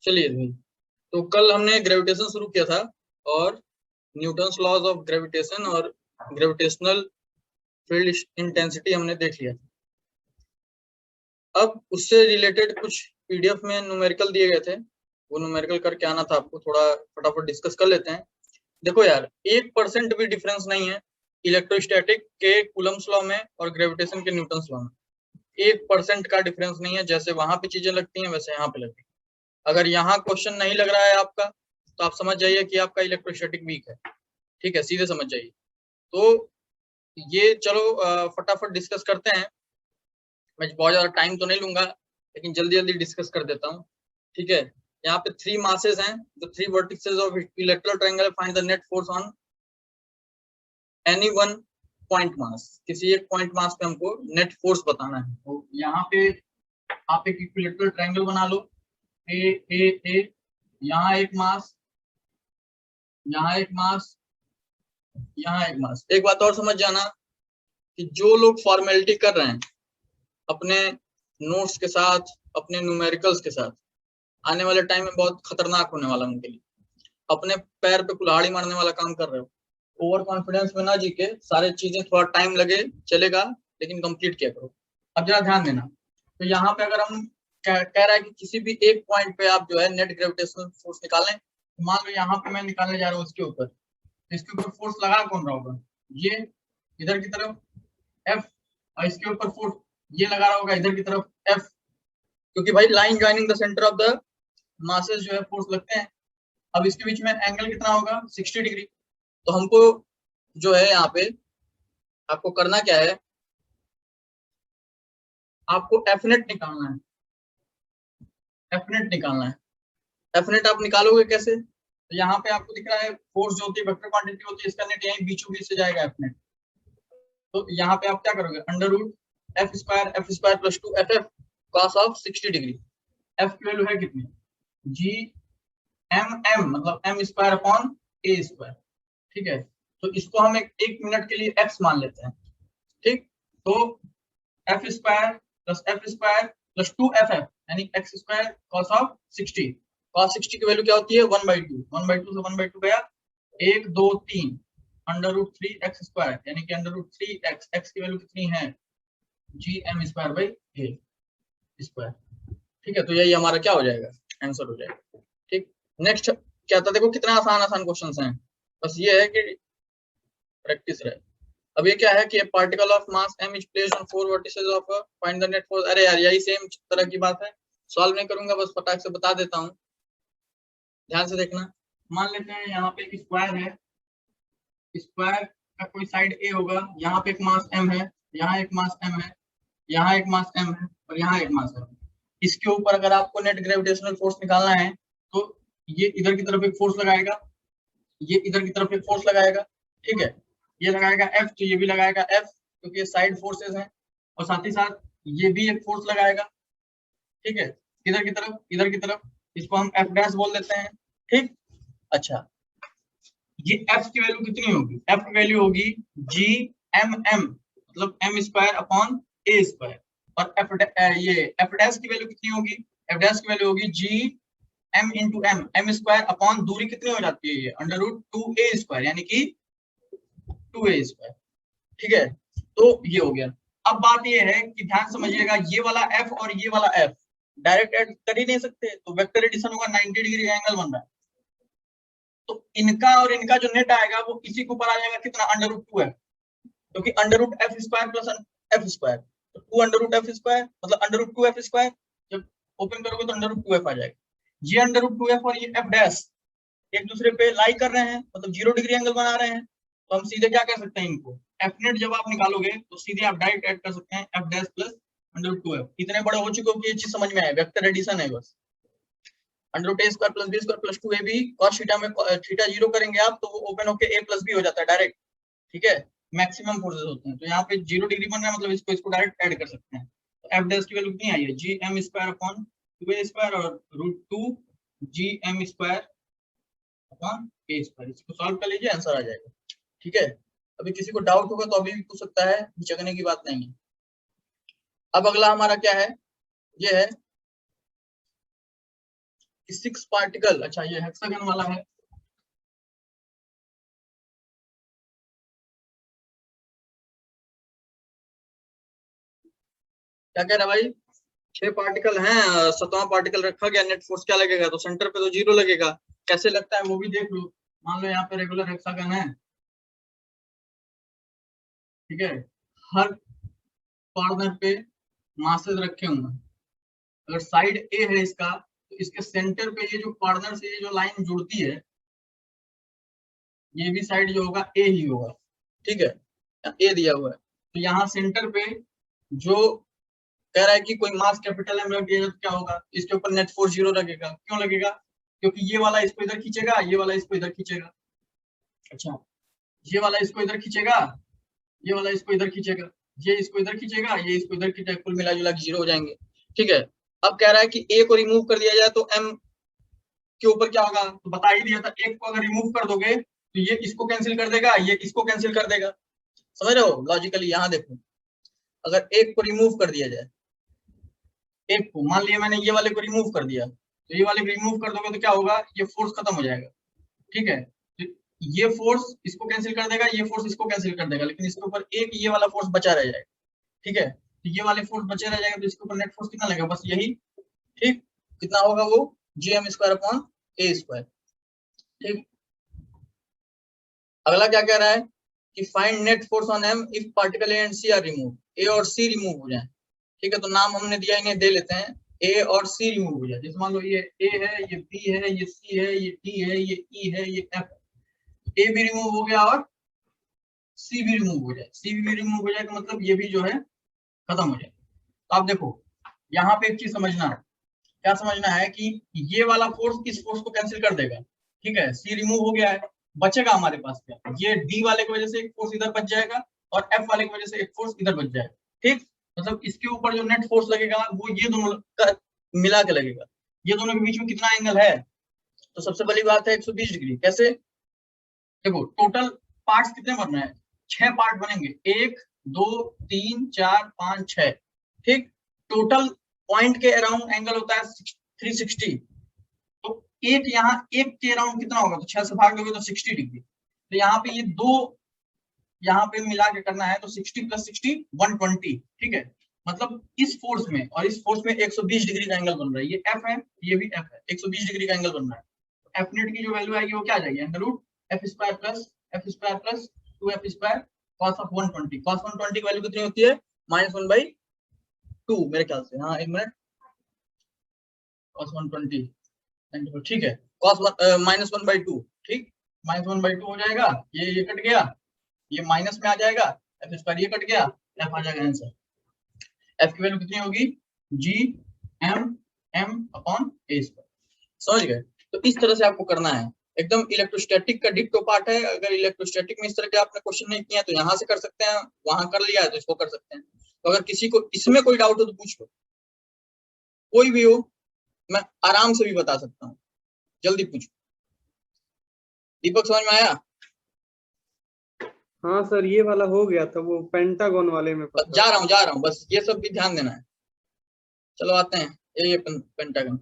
चलिए भाई, तो कल हमने ग्रेविटेशन शुरू किया था और न्यूटन्स लॉज ऑफ ग्रेविटेशन और ग्रेविटेशनल फील्ड इंटेंसिटी हमने देख लिया। अब उससे रिलेटेड कुछ पीडीएफ में न्यूमेरिकल दिए गए थे, वो न्यूमेरिकल करके आना था आपको, थोड़ा फटाफट डिस्कस कर लेते हैं। देखो यार, 1% भी डिफरेंस नहीं है इलेक्ट्रोस्टैटिक के कूलम्स लॉ में और ग्रेविटेशन के न्यूटन्स लॉ में। 1% का डिफरेंस नहीं है। जैसे वहां पे चीजें लगती हैं वैसे यहाँ पे लगती है। अगर यहाँ क्वेश्चन नहीं लग रहा है आपका तो आप समझ जाइए कि आपका इलेक्ट्रोस्टैटिक वीक है। ठीक है, सीधे समझ जाइए। तो ये चलो फटाफट डिस्कस करते हैं। मैं बहुत ज्यादा टाइम तो नहीं लूंगा, लेकिन जल्दी जल्दी डिस्कस कर देता हूँ। ठीक है, यहाँ पे 3 मासेस हैं। The 3 vertices of electrical triangle, find the net force on any one point mass. किसी एक पॉइंट मास पे हमको नेट फोर्स बताना है। तो यहाँ पे आप एक इक्विलेटरल ट्रायंगल बना लो, ए ए ए, यहाँ एक मास, यहाँ एक मास, यहाँ एक मास। एक बात और समझ जाना कि जो लोग फॉर्मेलिटी कर रहे हैं अपने नोट्स के साथ, अपने न्यूमेरिकल्स के साथ, आने वाले टाइम में बहुत खतरनाक होने वाला उनके लिए। अपने पैर पे कुल्हाड़ी मारने वाला काम कर रहे हो। ओवर कॉन्फिडेंस में ना जी के सारे चीजें, थोड़ा टाइम लगे चलेगा, लेकिन कंप्लीट किया करो। अब जरा ध्यान देना। तो यहाँ पे अगर हम कह रहा है कि किसी भी एक पॉइंट पे आप जो है नेट ग्रेविटेशनल फोर्स निकालें, तो मान लो यहाँ पे मैं निकालने जा रहा हूँ इसके ऊपर। इसके ऊपर फोर्स लगा कौन रहा होगा? ये इधर की तरफ F, और इसके ऊपर फोर्स ये लगा रहा होगा इधर की तरफ F, क्योंकि भाई line joining the centre of the masses जो है फोर्स लगते हैं। अब इसके बीच में एंगल कितना होगा? 60 डिग्री। तो हमको जो है यहाँ पे आपको करना क्या है, आपको एफ नेट निकालना है। एफ नेट निकालना है। एफ नेट आप निकालोगे कैसे? तो यहाँ पे आपको दिख रहा है फोर्स जो होती है वेक्टर क्वांटिटी होती है, इसका नेट यहीं बीचों बीच से जाएगा एफ नेट। तो यहाँ पे आप क्या करोगे? Under root F square plus 2 F F cos of 60 degree. F की वैल्यू है कितनी? जी एम एम, मतलब M square upon A square. ठीक है, तो इसको हम एक मिनट के लिए एक्स मान लेते हैं। ठीक, तो F square plus 2 F F यानी X square cos of 60। Cos 60 की वैल्यू क्या होती है? 1/2। 1/2 से 1/2 गया, 1 2 3 अंडर रूट 3 एक्स स्क्वायर, यानी कि अंडर रूट 3 एक्स। एक्स की वैल्यू कितनी है? G M square by A square. ठीक है, तो यही हमारा क्या हो जाएगा? आंसर हो जाएगा। ठीक, नेक्स्ट क्या था? देखो कितना आसान आसान क्वेश्चंस हैं, बस ये है कि प्रैक्टिस रहे। अब ये क्या है कि particle of mass m is placed on 4 vertices of find the net force. अरे यार, यही सेम तरह की बात है, सॉल्व नहीं करूंगा, बस फटाक से बता देता हूँ। ध्यान से देखना। मान लेते हैं यहाँ पे एक स्क्वायर है, स्क्वायर का कोई साइड a होगा, यहाँ पे एक मास m है, यहाँ एक मास m है, यहाँ एक मास m है और यहाँ एक मास m है। इसके ऊपर अगर आपको नेट ग्रेविटेशनल फोर्स निकालना है तो ये इधर की तरफ एक फोर्स लगाएगा, ये इधर की तरफ एक फोर्स लगाएगा। ठीक है, ये लगाएगा F, तो ये भी लगाएगा F, क्योंकि ये साइड फोर्सेस हैं। और साथ ही साथ ये भी एक फोर्स लगाएगा। ठीक है, इधर की तरफ, इधर की तरफ, इसको हम F डैश बोल देते हैं। ठीक, अच्छा, ये F की वैल्यू कितनी होगी? F की वैल्यू होगी जी एम एम, मतलब M square upon A square. और ये F डैश की वैल्यू कितनी होगी? F डैश की वैल्यू होगी G M into M, M square upon दूरी कितनी हो जाती है? ये अंडर रूट 2a स्क्वायर, यानी कि 2a स्क्वायर। ठीक है, तो ये हो गया। अब बात ये है कि ध्यान समझिएगा, ये वाला f और ये वाला f डायरेक्ट ऐड कर ही नहीं सकते, तो वेक्टर एडिशन होगा, 90 डिग्री एंगल बन रहा है। तो इनका और इनका जो नेट आएगा वो इसी के ऊपर आ जाएगा, कितना? अंडर रूट 2f, क्योंकि under root F square plus F square, तो 2 अंडर रूट एफ स्क्वायर मतलब अंडर रूट 2f स्क्वायर। जब ओपन करोगे तो अंडर रूट 2f आ जाएगा। ये अंडर रूट 2f और ये f डैश एक दूसरे पे लाई कर रहे हैं, मतलब 0 डिग्री एंगल बना रहे हैं। तो हम सीधे क्या कर सकते हैं इनको? एफ नेट जब आप निकालोगे तो सीधे आप डायरेक्ट ऐड कर सकते हैं F dash plus under root 2f। इतने बड़े हो चुके हो कि ये चीज समझ में आए, वेक्टर एडिशन है बस। Under root a square plus b square plus 2ab cos theta में थीटा 0 करेंगे आप तो वो ओपन होके a प्लस b हो जाता है डायरेक्ट। ठीक है, मैक्सिमम फोर्सेस होते हैं, तो यहाँ पे 0 डिग्री बन रहा है, मतलब इसको डायरेक्ट ऐड कर सकते हैं। तो एफ डैश की वैल्यू कितनी आई है? G M square upon 2a square और root 2 G M square upon a square. इसको सॉल्व कर लीजिए, आंसर आ जाएगा। ठीक है, अभी किसी को डाउट होगा तो अभी भी पूछ सकता है, हिचकने की बात नहीं है। अब अगला हमारा क्या है? ये है 6 पार्टिकल, अच्छा ये हेक्सागन वाला है, क्या कह रहा है भाई, 6 पार्टिकल हैं, 7वां पार्टिकल रखा गया, नेट फोर्स क्या लगेगा, तो सेंटर पे तो 0 लगेगा, कैसे लगता है वो भी देख लो। मान लो यहाँ पे रेगुलर हेक्सागन है, ठीक है, हर कॉर्नर पे मासेस रखे हुए हैं, अगर साइड ए है इसका, तो इसके सेंटर पे ये जो कॉर्नर से ये जो लाइन जुड़ती है, ये भी साइड जो होगा ए ही होगा, ठीक है, ए दिया हुआ है, तो यहाँ सेंटर पे जो कह रहा है कि कोई मास कैपिटल एम रख दिया तो क्या होगा, इसके ऊपर नेट फोर्स 0 लगेगा, क्यों लगेगा, क्योंकि ये वाला इसको इधर खींचेगा, ये वाला इसको इधर खींचेगा, अच्छा ये वाला इसको इधर खींचेगा, ये वाला इसको इधर खींचेगा, ये इसको इधर खींचेगा, ये इसको इधर खींचेगा, कुल मिला जुला के 0 हो जाएंगे, ठीक है। अब कह रहा है कि ए को रिमूव कर दिया जाए तो एम के ऊपर क्या होगा, तो बता ही दिया था, एक को अगर रिमूव कर दोगे तो ये इसको कैंसिल कर देगा, ये इसको कैंसिल कर देगा, समझ रहे हो लॉजिकली। यहाँ देखो, अगर एक को रिमूव कर दिया जाए, एक को मान लिया मैंने ये वाले को रिमूव कर दिया, तो ये वाले को रिमूव कर दोगे तो क्या होगा, ये फोर्स खत्म हो जाएगा, ठीक है, तो ये फोर्स इसको कैंसिल कर देगा, ये फोर्स इसको कैंसिल कर देगा, लेकिन इसके ऊपर एक ये वाला फोर्स बचा रह जाएगा, ठीक है, तो ये वाले फोर्स बचे रह जाएगा, तो इसके ऊपर नेट फोर्स कितना लगेगा, बस यही, ठीक, कितना होगा वो gm²/a², ठीक। अगला क्या कह रहा है कि find net force on M if particle A and C are remove, A और सी रिमूव हो जाए, ठीक है, तो नाम हमने दिया, इन्हें दे लेते हैं, ए और सी रिमूव हो जाए, जैसे मान लो ये ए है, ये बी है, ये सी है, ये डी है, ये ई है, ये एफ, ए भी रिमूव हो गया और सी भी रिमूव हो जाए, सी भी रिमूव हो जाए का मतलब ये भी जो है खत्म हो जाए। तो आप देखो यहाँ पे एक चीज समझना है, क्या समझना है कि ये वाला फोर्स इस फोर्स को कैंसिल कर देगा, ठीक है, सी रिमूव हो गया है, बचेगा हमारे पास क्या, ये डी वाले की वजह से एक फोर्स इधर बच जाएगा और एफ वाले की वजह से एक फोर्स इधर बच जाएगा, ठीक, मतलब इसके ऊपर जो नेट फोर्स लगेगा वो ये दोनों का मिला के लगेगा, ये दोनों के बीच में कितना एंगल है, तो सबसे बड़ी बात है 120 डिग्री, कैसे, देखो टोटल पार्ट्स कितने बनना है, 6 पार्ट बनेंगे, 1 2 3 4 5 6, ठीक, टोटल पॉइंट के अराउंड एंगल होता है 360, तो एक यहाँ एक के अराउंड कितना होगा, तो 6 से भाग दोगे तो 60 डिग्री, तो यहाँ पे ये दो यहाँ पे मिला के करना है, तो 60 + 60 120, ठीक है, मतलब इस फोर्स में और इस फोर्स में 120 डिग्री का एंगल बन रहा है, ये एफ है, ये भी एफ है, 120 डिग्री का एंगल बन रहा है, तो एफ नेट की जो वैल्यू आएगी वो क्या आ जाएगी, √f² + 2f² cos of 120, cos 120 की वैल्यू कितनी होती है, -1/2 मेरे ख्याल से, हाँ एक मिनट, cos 120, ठीक है, cos -1/2, ठीक, -1/2 हो जाएगा, ये कट गया, ये माइनस में आ जाएगा, f² ये कट गया, f आ जाएगा आंसर, f की वैल्यू कितनी होगी, gm/m/a², समझ गए। तो इस तरह से आपको करना है, एकदम इलेक्ट्रोस्टैटिक का डिक्टो पार्ट है, अगर इलेक्ट्रोस्टैटिक में इस तरह के आपने क्वेश्चन नहीं किया तो यहाँ से कर सकते हैं, वहां कर लिया है तो इसको कर सकते हैं, तो अगर किसी को इसमें कोई डाउट हो तो पूछ लो, कोई भी हो, मैं आराम से भी बता सकता हूँ, जल्दी पूछो। दीपक समझ में आया? हाँ सर, ये वाला हो गया था, वो पेंटागन वाले में जा रहा हूँ, बस ये सब भी ध्यान देना है। चलो आते हैं ये पेंटागन।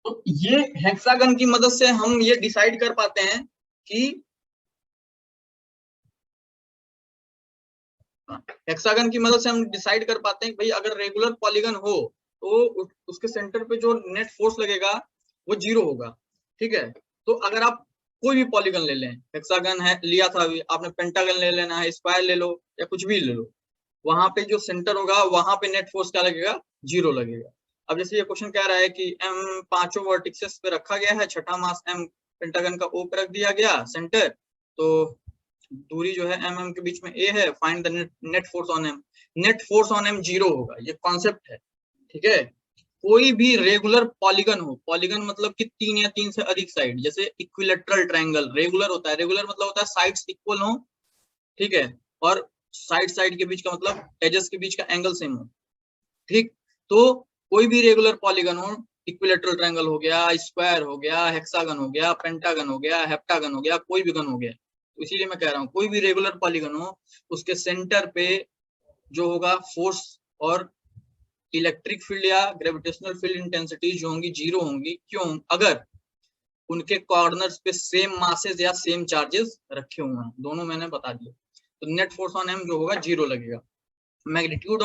तो ये हेक्सागन की मदद से हम ये डिसाइड कर पाते हैं कि हेक्सागन की मदद से हम डिसाइड कर पाते हैं कि भाई अगर रेगुलर पॉलीगन हो तो उसके सेंटर पे जो नेट फोर्स लगेगा वो 0 होगा, ठीक है। तो अगर आप कोई भी पॉलीगन ले लें, हेक्सागन है लिया था अभी आपने, पेंटागन ले लेना है, स्क्वायर ले लो या कुछ भी ले लो, वहां पे जो सेंटर होगा वहां पे नेट फोर्स क्या लगेगा, 0 लगेगा। अब जैसे ये क्वेश्चन कह रहा है कि एम 5 वर्टिसेस पे रखा गया है, छठा मास एम पेंटागन का ओ पे रख दिया गया सेंटर, तो दूरी जो है एम के बीच में ए है, find the net force on M, net force on M 0 होगा, ये कॉन्सेप्ट है, ठीक है। कोई भी रेगुलर पॉलीगन हो, पॉलीगन मतलब कि 3 या 3 से अधिक साइड, जैसे इक्विलेटरल ट्रायंगल रेगुलर होता है, रेगुलर मतलब होता है साइड्स इक्वल हो, ठीक है, और साइड के बीच का मतलब एजेस के बीच का एंगल सेम हो, ठीक। तो कोई भी रेगुलर पॉलीगन हो, इक्विलेटरल ट्रायंगल हो गया, स्क्वायर हो गया, हेक्सागन हो गया, पेंटागन हो गया, हेप्टागन हो गया, कोई भी गन हो गया, तो इसीलिए मैं कह रहा हूँ कोई भी रेगुलर पॉलीगन हो उसके सेंटर पे जो होगा फोर्स और इलेक्ट्रिक फील्ड या ग्रेविटेशनल फील्ड इंटेंसिटीज जो होंगी 0 होंगी। क्यों? अगर उनके कॉर्नर्स पे सेम मासेस या सेम चार्जेस रखे हुए हैं। दोनों मैंने बता दिया। तो नेट फोर्स ऑन एम जो होगा 0 लगेगा। Magnitude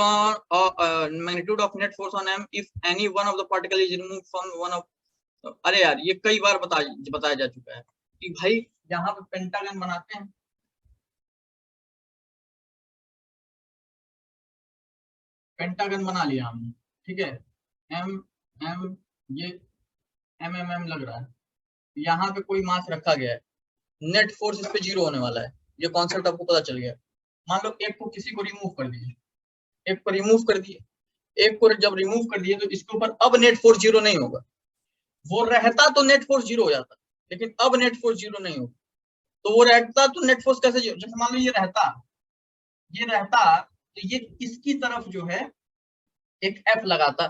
of net force on M if any one of the particle is removed from one of. अरे यार ये कई बार बताया जा चुका है कि भाई यहाँ पे पेंटागन बनाते हैं, पेंटागन बना लिया हमने, ठीक है, एम एम ये एम लग रहा है, यहाँ पे कोई मास रखा गया है, नेट फोर्स इस पे 0 होने वाला है। ये कॉन्सेप्ट आपको पता चल गया। मान लो एक को किसी को रिमूव कर दिए, एक को रिमूव कर दिए, एक को जब रिमूव कर दिए तो इसके ऊपर अब नेट फोर्स 0 नहीं होगा। वो रहता तो नेट फोर्स 0 हो जाता, लेकिन अब नेट फोर्स 0 नहीं होगा। तो वो रहता तो नेट फोर्स कैसे 0? जैसे मान लो ये रहता तो ये इसकी तरफ जो है एक एफ लगाता,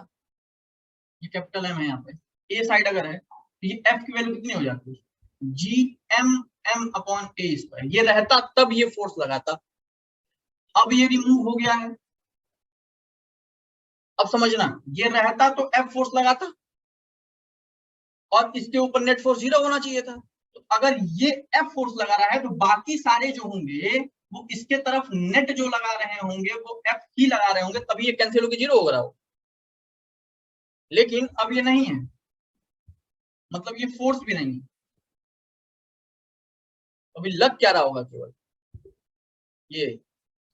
ये कैपिटल एम है यहाँ पे, ए साइड अगर है तो ये एफ की वैल्यू कितनी हो जाती है? G M M upon A square. ये रहता तब ये फोर्स लगाता, अब ये रिमूव हो गया है। अब समझना, ये रहता तो एफ फोर्स लगाता और इसके ऊपर नेट फोर्स 0 होना चाहिए था। तो अगर ये एफ फोर्स लगा रहा है तो बाकी सारे जो होंगे वो इसके तरफ नेट जो लगा रहे होंगे वो एफ ही लगा रहे होंगे, तभी ये कैंसिल होकर 0 हो रहा हो। लेकिन अब ये नहीं है, मतलब ये फोर्स भी नहीं है। अभी लग क्या रहा होगा? केवल ये,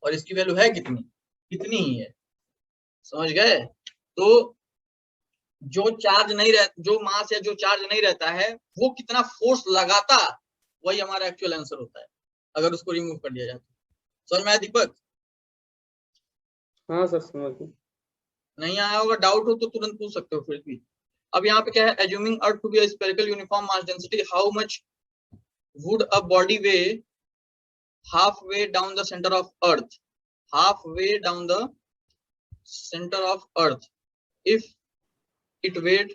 और इसकी वैल्यू है कितनी? कितनी ही है। समझ गए? तो जो चार्ज नहीं रह, जो मास या जो चार्ज नहीं रहता है वो कितना फोर्स लगाता, वही हमारा एक्चुअल आंसर होता है अगर उसको रिमूव कर दिया जाए तो। समझ में आया दीपक? हाँ सर समझ गए। नहीं आया होगा, डाउट हो तो तुरंत पूछ सकते हो फिर भी। अब यहाँ पे क्या है? Assuming earth to be a spherical uniform mass density, how much would a body weigh halfway down the center of earth, halfway down the center of earth if it weighed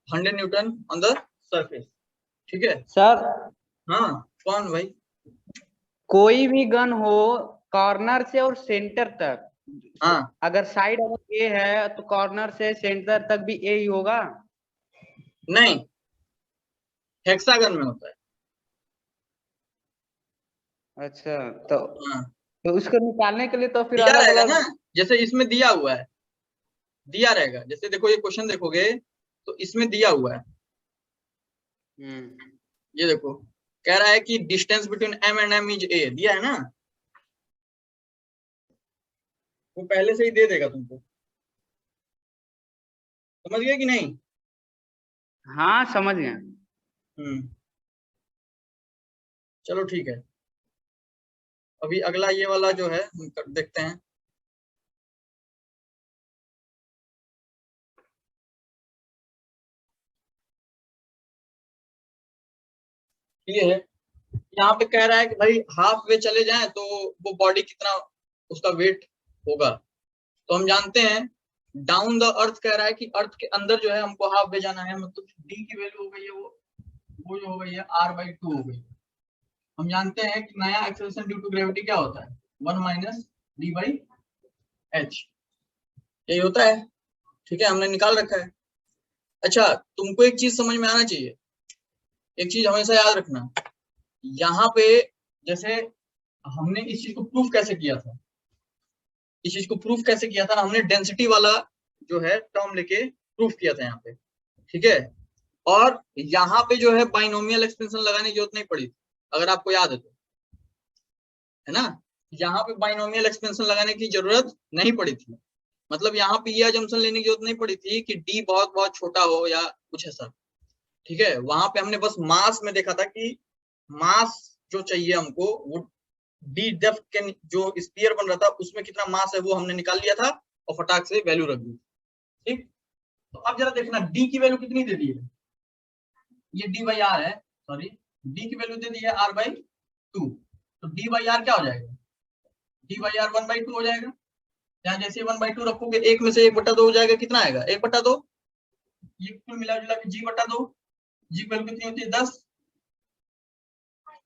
100 Newton on the surface। ठीक है sir, हाँ कौन भाई? कोई भी gun हो corner से और सेंटर तक, हाँ अगर साइड अगर ए है तो कॉर्नर से सेंटर तक भी ए ही होगा? नहीं, हेक्सागन में होता है। अच्छा, तो हाँ उसको निकालने के लिए तो फिर दिया अलग रहेगा अलग। ना, जैसे इसमें दिया हुआ है, दिया रहेगा। जैसे देखो ये क्वेश्चन देखोगे तो इसमें दिया हुआ है, ये देखो कह रहा है कि distance between M and M is A, दिया है ना, वो पहले से ही दे देगा तुमको। समझ गए कि नहीं? हाँ समझ गया। चलो ठीक है, अभी अगला ये वाला जो है हम देखते हैं। ये है, यहाँ पे कह रहा है कि भाई हाफ वे चले जाएं तो वो बॉडी कितना उसका वेट होगा। तो हम जानते हैं डाउन द अर्थ कह रहा है कि अर्थ के अंदर जो है हमको हाफ वे जाना है, मतलब डी की वैल्यू हो गई है वो जो हो गई है r/2 हो गई। हम जानते हैं कि नया एक्सेलरेशन ड्यू टू ग्रेविटी क्या होता है? 1 - d/h, यही होता है। ठीक है, हमने निकाल रखा है। अच्छा, तुमको एक चीज समझ में आना चाहिए, एक चीज हमेशा याद रखना, यहाँ पे जैसे हमने इस चीज को प्रूफ कैसे किया था, इस चीज को प्रूफ कैसे किया था ना, हमने डेंसिटी वाला जो है टर्म लेके प्रूफ किया था यहाँ पे। ठीक है, और यहाँ पे जो है बाइनोमियल एक्सपेंशन लगाने की जरूरत नहीं पड़ी थी, अगर आपको याद है तो, है ना। यहाँ पे बाइनोमियल एक्सपेंशन लगाने की जरूरत नहीं पड़ी थी, मतलब यहाँ पे ये जंक्शन लेने की जरूरत नहीं पड़ी थी कि डी बहुत बहुत छोटा हो या कुछ ऐसा। ठीक है, वहां पे हमने बस मास में देखा था कि मास जो चाहिए हमको वो डी डेप्थ के जो स्फीयर बन रहा था उसमें कितना मास है वो हमने निकाल लिया था और फटाक से वैल्यू रख दी। ठीक, तो अब जरा देखना डी की वैल्यू कितनी दे दी है, ये d/r है, सॉरी डी की वैल्यू दे दी है r/2, तो d/r क्या हो जाएगा? d/r 1/2 हो जाएगा। यहाँ जैसे 1/2 रखोगे, एक में से 1/2 हो जाएगा, कितना आएगा? 1/2। ये कुल मिला जुला के g/2, जी की वैल्यू कितनी होती है? 10।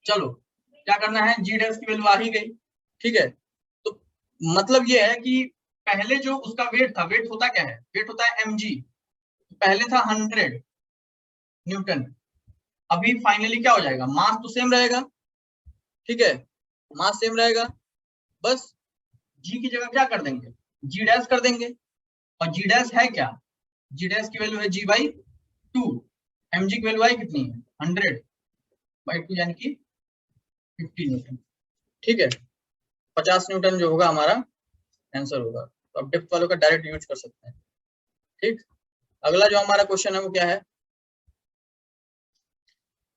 चलो क्या करना है, जी डैश की वैल्यू आ ही गई। ठीक है, तो मतलब ये है कि पहले जो उसका वेट था, वेट होता क्या है, वेट होता है mg, पहले था 100 न्यूटन, अभी फाइनली क्या हो जाएगा, मास तो सेम रहेगा, ठीक है, मास सेम रहेगा, बस g की जगह क्या कर देंगे, g डैश कर देंगे, और g डैश है क्या, g डैश की वैल्यू है g बाई 2, mg की वैल्यू आई कितनी है 100 बाई 2 यानी कि 50 न्यूटन, ठीक है, 50 न्यूटन जो होगा हमारा आंसर होगा। तो अब डेप्थ वालों का डायरेक्ट यूज कर सकते हैं, ठीक। अगला जो हमारा क्वेश्चन है वो क्या है,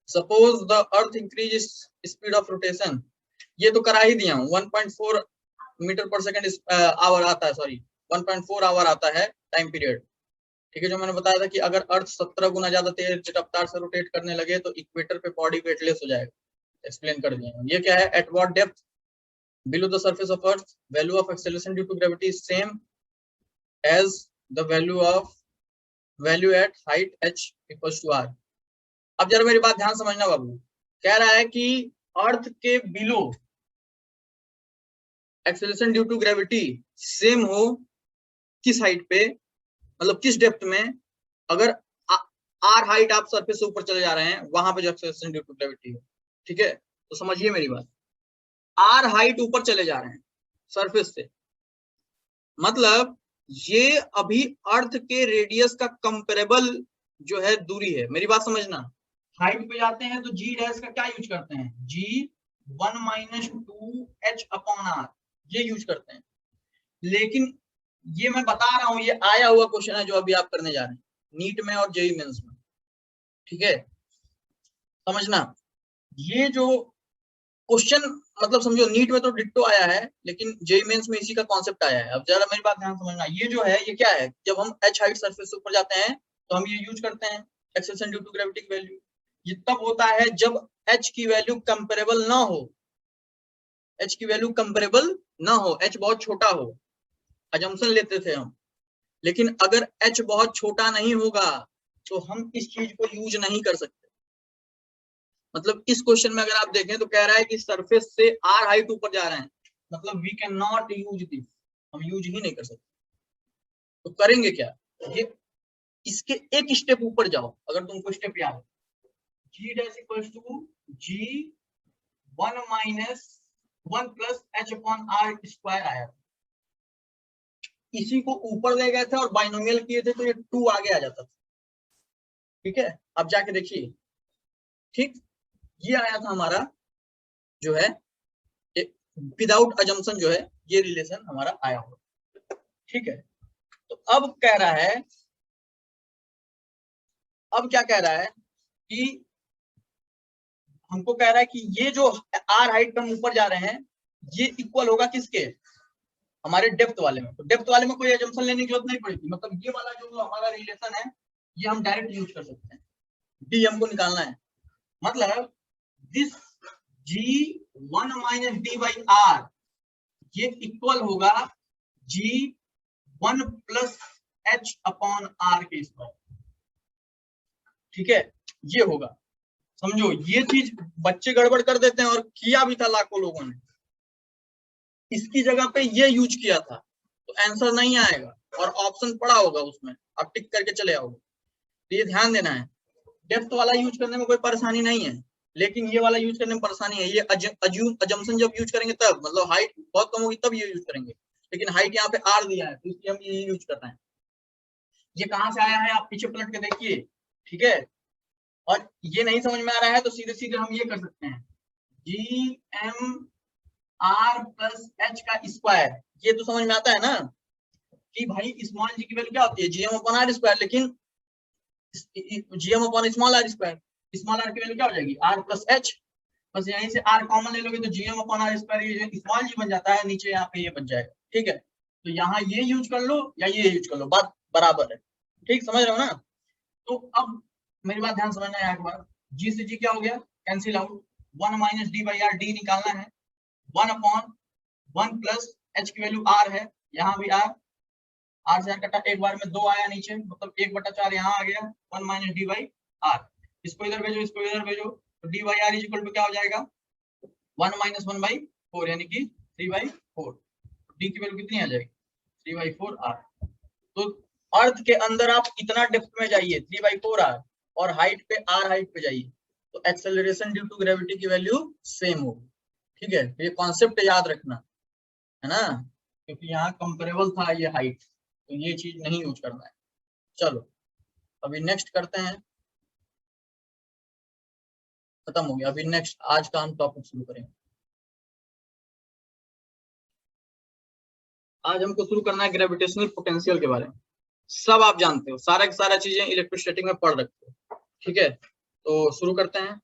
suppose the earth increase speed of rotation, ये तो करा ही दिया हूँ, 1.4 मीटर पर सेकंड आवर आता है, सॉरी 1.4 आवर आता है टाइम पीरियड, ठीक है, जो मैंने बताया था कि अगर अर्थ 17 गुना ज्यादा तेज रफ्तार से रोटेट करने लगे तो इक्वेटर पे बॉडी वेटलेस हो जाएगा, एक्सप्लेन कर दिया। ये क्या है, at what depth below the surface of earth value of acceleration due to gravity is same as the value at height h equals to r। अब जरा मेरी बात ध्यान समझना बाबू, कह रहा है कि अर्थ के below acceleration due to gravity same हो किस हाइट पे, मतलब किस डेप्थ में, अगर आर हाइट आप सरफेस से ऊपर चले जा रहे हैं वहां पे जो एक्सेलरेशन ड्यू टू ग्रेविटी हो, ठीक है, तो समझिए मेरी बात, आर हाइट ऊपर चले जा रहे हैं सरफेस से, मतलब ये अभी अर्थ के रेडियस का कंपेरेबल जो है दूरी है, मेरी बात समझना, हाइट पे जाते हैं तो जी डैश का क्या यूज करते हैं, जी 1 माइनस 2h अपॉन आर, ये यूज करते हैं, लेकिन ये मैं बता रहा हूं ये आया हुआ क्वेश्चन है जो अभी आप करने जा रहे हैं नीट में और जेईई मेंस में, ठीक है, समझना, ये जो क्वेश्चन मतलब समझो नीट में तो डिट्टो आया है लेकिन जेईई मेंस में इसी का कॉन्सेप्ट आया है। अब जरा मेरी बात ध्यान समझना, ये जो है ये क्या है, जब हम h हाइट सरफेस से ऊपर जाते हैं तो हम ये यूज करते हैं एक्सेलरेशन ड्यू टू ग्रेविटी की वैल्यू, ये तब होता है जब h की वैल्यू कंपेरेबल ना हो, h की वैल्यू कंपेरेबल ना हो, h बहुत छोटा हो, अजम्पशन लेते थे हम, लेकिन अगर h बहुत छोटा नहीं होगा तो हम इस चीज को यूज नहीं कर सकते। मतलब इस क्वेश्चन में अगर आप देखें तो कह रहा है कि सरफेस से आर हाइट ऊपर जा रहे हैं, मतलब we can not use this, हम यूज ही नहीं कर सकते, तो करेंगे क्या, ये इसके एक स्टेप ऊपर जाओ, अगर तुमको स्टेप याद है, G dash equals to G 1 minus 1 plus h upon R square आया, इसी को ऊपर ले गए थे और बाइनोमियल किए थे तो ये 2 आगे आ जाता था, ठीक है, अब जाके देखिए, ठीक, ये आया था हमारा जो है विदाउट अजम्पशन जो है ये रिलेशन हमारा आया होगा, ठीक है। तो अब कह रहा है, अब क्या कह रहा है कि हमको कह रहा है कि ये जो आर हाइट पे हम ऊपर जा रहे हैं ये इक्वल होगा किसके, हमारे डेप्थ वाले में, तो डेप्थ वाले में कोई अजम्पशन लेने की जरूरत नहीं पड़ेगी, मतलब ये वाला जो हमारा रिलेशन है ये हम डायरेक्ट यूज कर सकते हैं, डी हमको निकालना है, मतलब this g1 minus D by R ये इक्वल होगा g1 plus h upon R के स्क्वायर, ठीक है, ये होगा, समझो ये चीज बच्चे गड़बड़ कर देते हैं और किया भी था लाखों लोगों ने, इसकी जगह पे ये यूज किया था तो आंसर नहीं आएगा और ऑप्शन पड़ा होगा उसमें, आप टिक करके चले आओगे, तो ये ध्यान देना है, डेप्थ वाला यूज करने में कोई परेशानी नहीं है, लेकिन ये वाला यूज करने में परेशानी है, ये अजम्पशन जब यूज करेंगे तब, मतलब हाइट बहुत कम होगी तब ये यूज करेंगे, लेकिन हाइट यहाँ पे आर दिया है तो इसलिए हम ये यूज कर रहे हैं। ये कहाँ से आया है आप पीछे पलट के देखिए, ठीक है, और ये नहीं समझ में आ रहा है तो सीधे सीधे हम ये कर सकते हैं, G M R plus H का स्क्वायर, ये तो समझ में आता है ना कि भाई स्मॉल जी की वैल्यू क्या होती है, जीएम अपॉन आर स्क्वायर, लेकिन GM upon small R square, small R की वैल्यू क्या हो जाएगी आर प्लस एच, बस यहीं से आर कॉमन ले लोगे तो जीएम अपॉन आर स्क्वायर ये स्मॉल जी बन जाता है, नीचे यहाँ पे ये बन जाएगा, ठीक है, तो यहाँ ये यूज कर लो या ये यूज कर लो, बात बराबर है, ठीक, समझ रहे हो ना। तो अब मेरी बात ध्यान समझना है एक बार, जी से जी क्या हो गया cancel out, 1 minus D by R, D निकालना है, 1 अपॉन 1 प्लस एच की वैल्यू आर है, यहाँ भी आर से आर कटा, एक बार में 2 आया नीचे, मतलब 1/4 यहाँ आ गया, 1 माइनस डी बाई आर, इसको इधर भेजो इसको इधर भेजो, तो D by R is equal to क्या हो जाएगा 1 माइनस 1/4 यानी कि 3/4, डी की वैल्यू कितनी आ जाएगी 3/4 r। तो अर्थ के अंदर आप इतना डेप्थ में जाइए 3/4 r, और हाइट पे r हाइट पे जाइए, तो एक्सेलरेशन ड्यू टू ग्रेविटी की वैल्यू सेम होगी। ठीक है, ये कॉन्सेप्ट याद रखना है ना, क्योंकि यहाँ कंपेरेबल था ये हाइट, तो ये चीज नहीं यूज करना है। चलो अभी नेक्स्ट करते हैं, खत्म हो गया। अभी नेक्स्ट आज का हम टॉपिक शुरू करेंगे। आज हमको शुरू करना है ग्रेविटेशनल पोटेंशियल के बारे में। सब आप जानते हो, सारा की सारा चीजें इलेक्ट्रोस्टैटिक में पढ़ रखते हो। ठीक है, तो शुरू करते हैं।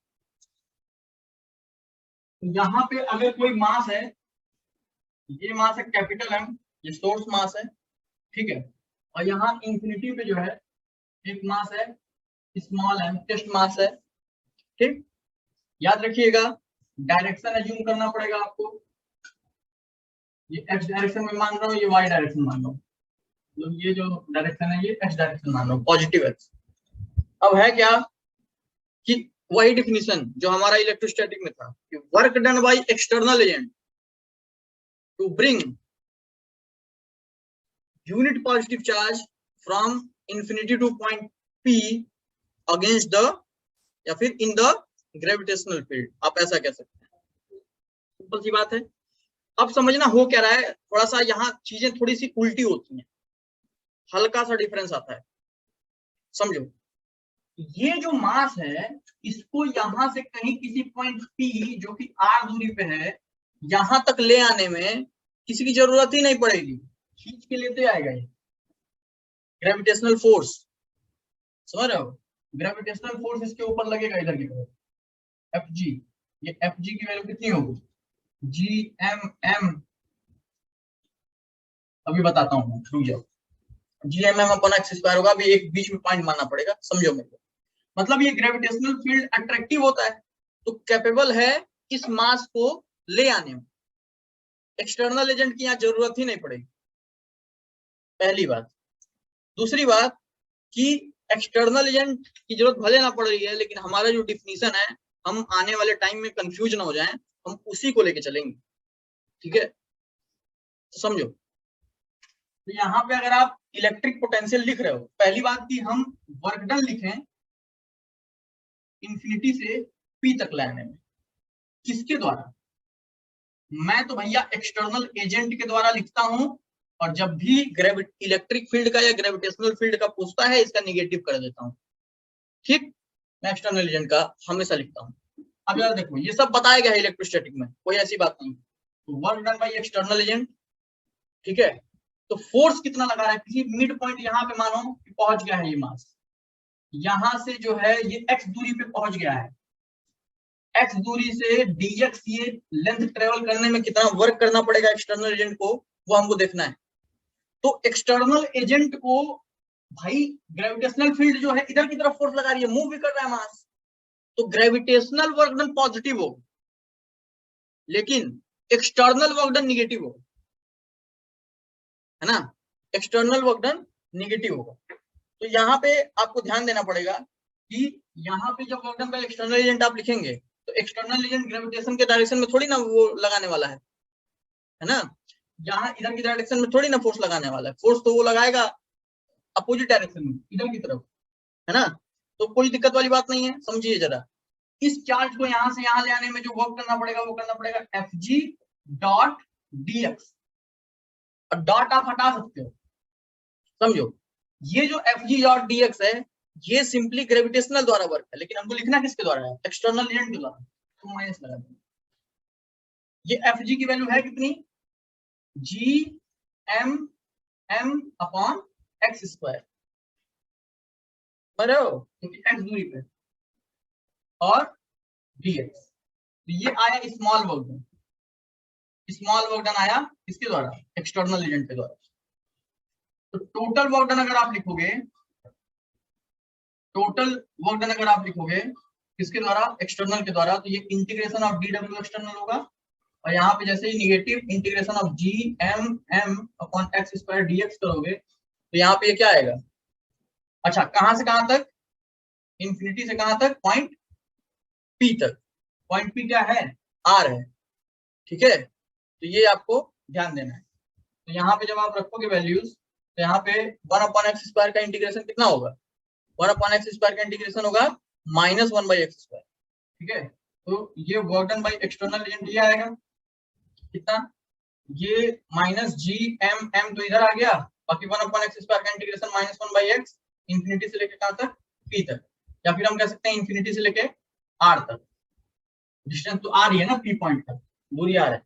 यहाँ पे अगर कोई मास है, ये मास है कैपिटल एम, ये सोर्स मास है। ठीक है, और यहाँ इंफिनिटी पे जो है एक मास है स्मॉल एम, टेस्ट मास है। ठीक, याद रखिएगा डायरेक्शन एज्यूम करना पड़ेगा आपको। ये एक्स डायरेक्शन में मान रहा हूँ, ये वाई डायरेक्शन मान रहा हूँ, तो ये जो डायरेक्शन है ये एक्स डायरेक्शन मान रहा हूँ, पॉजिटिव एक्स। अब है क्या कि वही डिफिनीशन जो हमारा इलेक्ट्रोस्टैटिक में था कि work done by external agent to bring unit positive charge from infinity to point P against the या फिर इन द ग्रेविटेशनल फील्ड, आप ऐसा कह सकते हैं। सिंपल सी बात है। अब समझना हो क्या रहा है, थोड़ा सा यहाँ चीजें थोड़ी सी उल्टी होती हैं, हल्का सा डिफरेंस आता है, समझो। ये जो मास है इसको यहां से कहीं किसी पॉइंट P जो कि r दूरी पे है, यहां तक ले आने में किसी की जरूरत ही नहीं पड़ेगी, खींच के लेते आएगा ये ग्रेविटेशनल फोर्स। समझ रहे हो, ग्रेविटेशनल फोर्स इसके ऊपर लगेगा इधर की तरफ, Fg। ये Fg की वैल्यू कितनी होगी, GMM, अभी बताता हूँ, रुक जाओ। GMM अपॉन x स्क्वायर होगा, अभी एक बीच में पॉइंट मानना पड़ेगा, समझो मेरे को। मतलब ये ग्रेविटेशनल फील्ड अट्रैक्टिव होता है तो कैपेबल है इस मास को ले आने में, एक्सटर्नल एजेंट की यहाँ जरूरत ही नहीं पड़ेगी, पहली बात। दूसरी बात कि एक्सटर्नल एजेंट की जरूरत भले ना पड़ रही है, लेकिन हमारा जो डिफिनीशन है, हम आने वाले टाइम में कंफ्यूज ना हो जाएं, हम उसी को लेके चलेंगे। ठीक है, तो समझो। तो यहाँ पे अगर आप इलेक्ट्रिक पोटेंशियल लिख रहे हो, पहली बात कि हम वर्क डन लिखें इंफिनिटी से पी तक लाने में, किसके द्वारा? मैं तो भैया एक्सटर्नल एजेंट के द्वारा लिखता हूं, और जब भी इलेक्ट्रिक फील्ड का या ग्रेविटेशनल फील्ड का पूछता है, इसका निगेटिव कर देता हूं। ठीक, मैं एक्सटर्नल एजेंट का हमेशा लिखता हूं। अब यार देखो, ये सब बताया गया है इलेक्ट्रोस्टैटिक में, कोई ऐसी बात नहीं। तो work done by external agent, ठीक है। तो फोर्स कितना लगा रहा है, किसी मिड पॉइंट यहाँ पे मानो कि पहुंच गया है ये मास, यहां से जो है ये x दूरी पे पहुंच गया है, x दूरी से dx, ये लेंथ ट्रेवल करने में कितना वर्क करना पड़ेगा एक्सटर्नल एजेंट को, वो हमको देखना है। तो एक्सटर्नल एजेंट को भाई ग्रेविटेशनल फील्ड जो है इधर की तरफ फोर्स लगा रही है, मूव भी कर रहा है मास, तो ग्रेविटेशनल वर्क डन पॉजिटिव होगा, लेकिन एक्सटर्नल वर्क डन निगेटिव होगा, है ना। एक्सटर्नल वर्क डन निगेटिव होगा। तो यहाँ पे आपको ध्यान देना पड़ेगा कि यहाँ पे जब work done by external agent आप लिखेंगे, तो एक्सटर्नल एजेंट ग्रेविटेशन के डायरेक्शन में थोड़ी ना वो लगाने वाला है ना। यहाँ इधर की डायरेक्शन में थोड़ी ना फोर्स लगाने वाला है, फोर्स तो वो लगाएगा अपोजिट डायरेक्शन में, इधर की तरफ, है ना। तो कोई दिक्कत वाली बात नहीं है, समझिए जरा। इस चार्ज को यहाँ से यहाँ ले आने में जो वर्क करना पड़ेगा, वो करना पड़ेगा Fg डॉट dx, और डॉट आप हटा सकते हो, समझो। ये जो Fg डॉट dx है, ये सिंपली ग्रेविटेशनल द्वारा वर्क है, लेकिन हमको लिखना किसके द्वारा है, एक्सटर्नल एजेंट के द्वारा, तो माइनस लगा देंगे। ये Fg की वैल्यू है कितनी, GMM अपॉन x स्क्वायर, क्योंकि x दूरी पे, और dx। तो ये आया small work done, small work done आया किसके द्वारा, एक्सटर्नल एजेंट के द्वारा। तो टोटल वर्क डन अगर आप लिखोगे, टोटल वर्क डन अगर आप लिखोगे किसके द्वारा, एक्सटर्नल के द्वारा, तो ये इंटीग्रेशन ऑफ dw एक्सटर्नल होगा, और यहाँ पे जैसे ही negative integration of GMM upon x square dx करोगे, तो यहाँ पे ये क्या आएगा, अच्छा कहां से कहां तक, इंफिनिटी से कहां तक, पॉइंट P तक। पॉइंट P क्या है, R है, ठीक है। तो ये आपको ध्यान देना है। तो यहाँ पे जब आप रखोगे वैल्यूज तो यहाँ पे 1/x² का इंटीग्रेशन कितना होगा, 1/x² का इंटीग्रेशन होगा -1/x²। ठीक है, तो ये work done by external agent ये आएगा कितना, ये -GM तो इधर आ गया, बाकी 1/x² का इंटीग्रेशन -1/x इंफिनिटी से लेके कहां तक, p तक, या फिर हम कह सकते हैं इंफिनिटी से लेके r तक। डिस्टेंस तो आ रही है ना p पॉइंट तक, दूरी आ रहा है।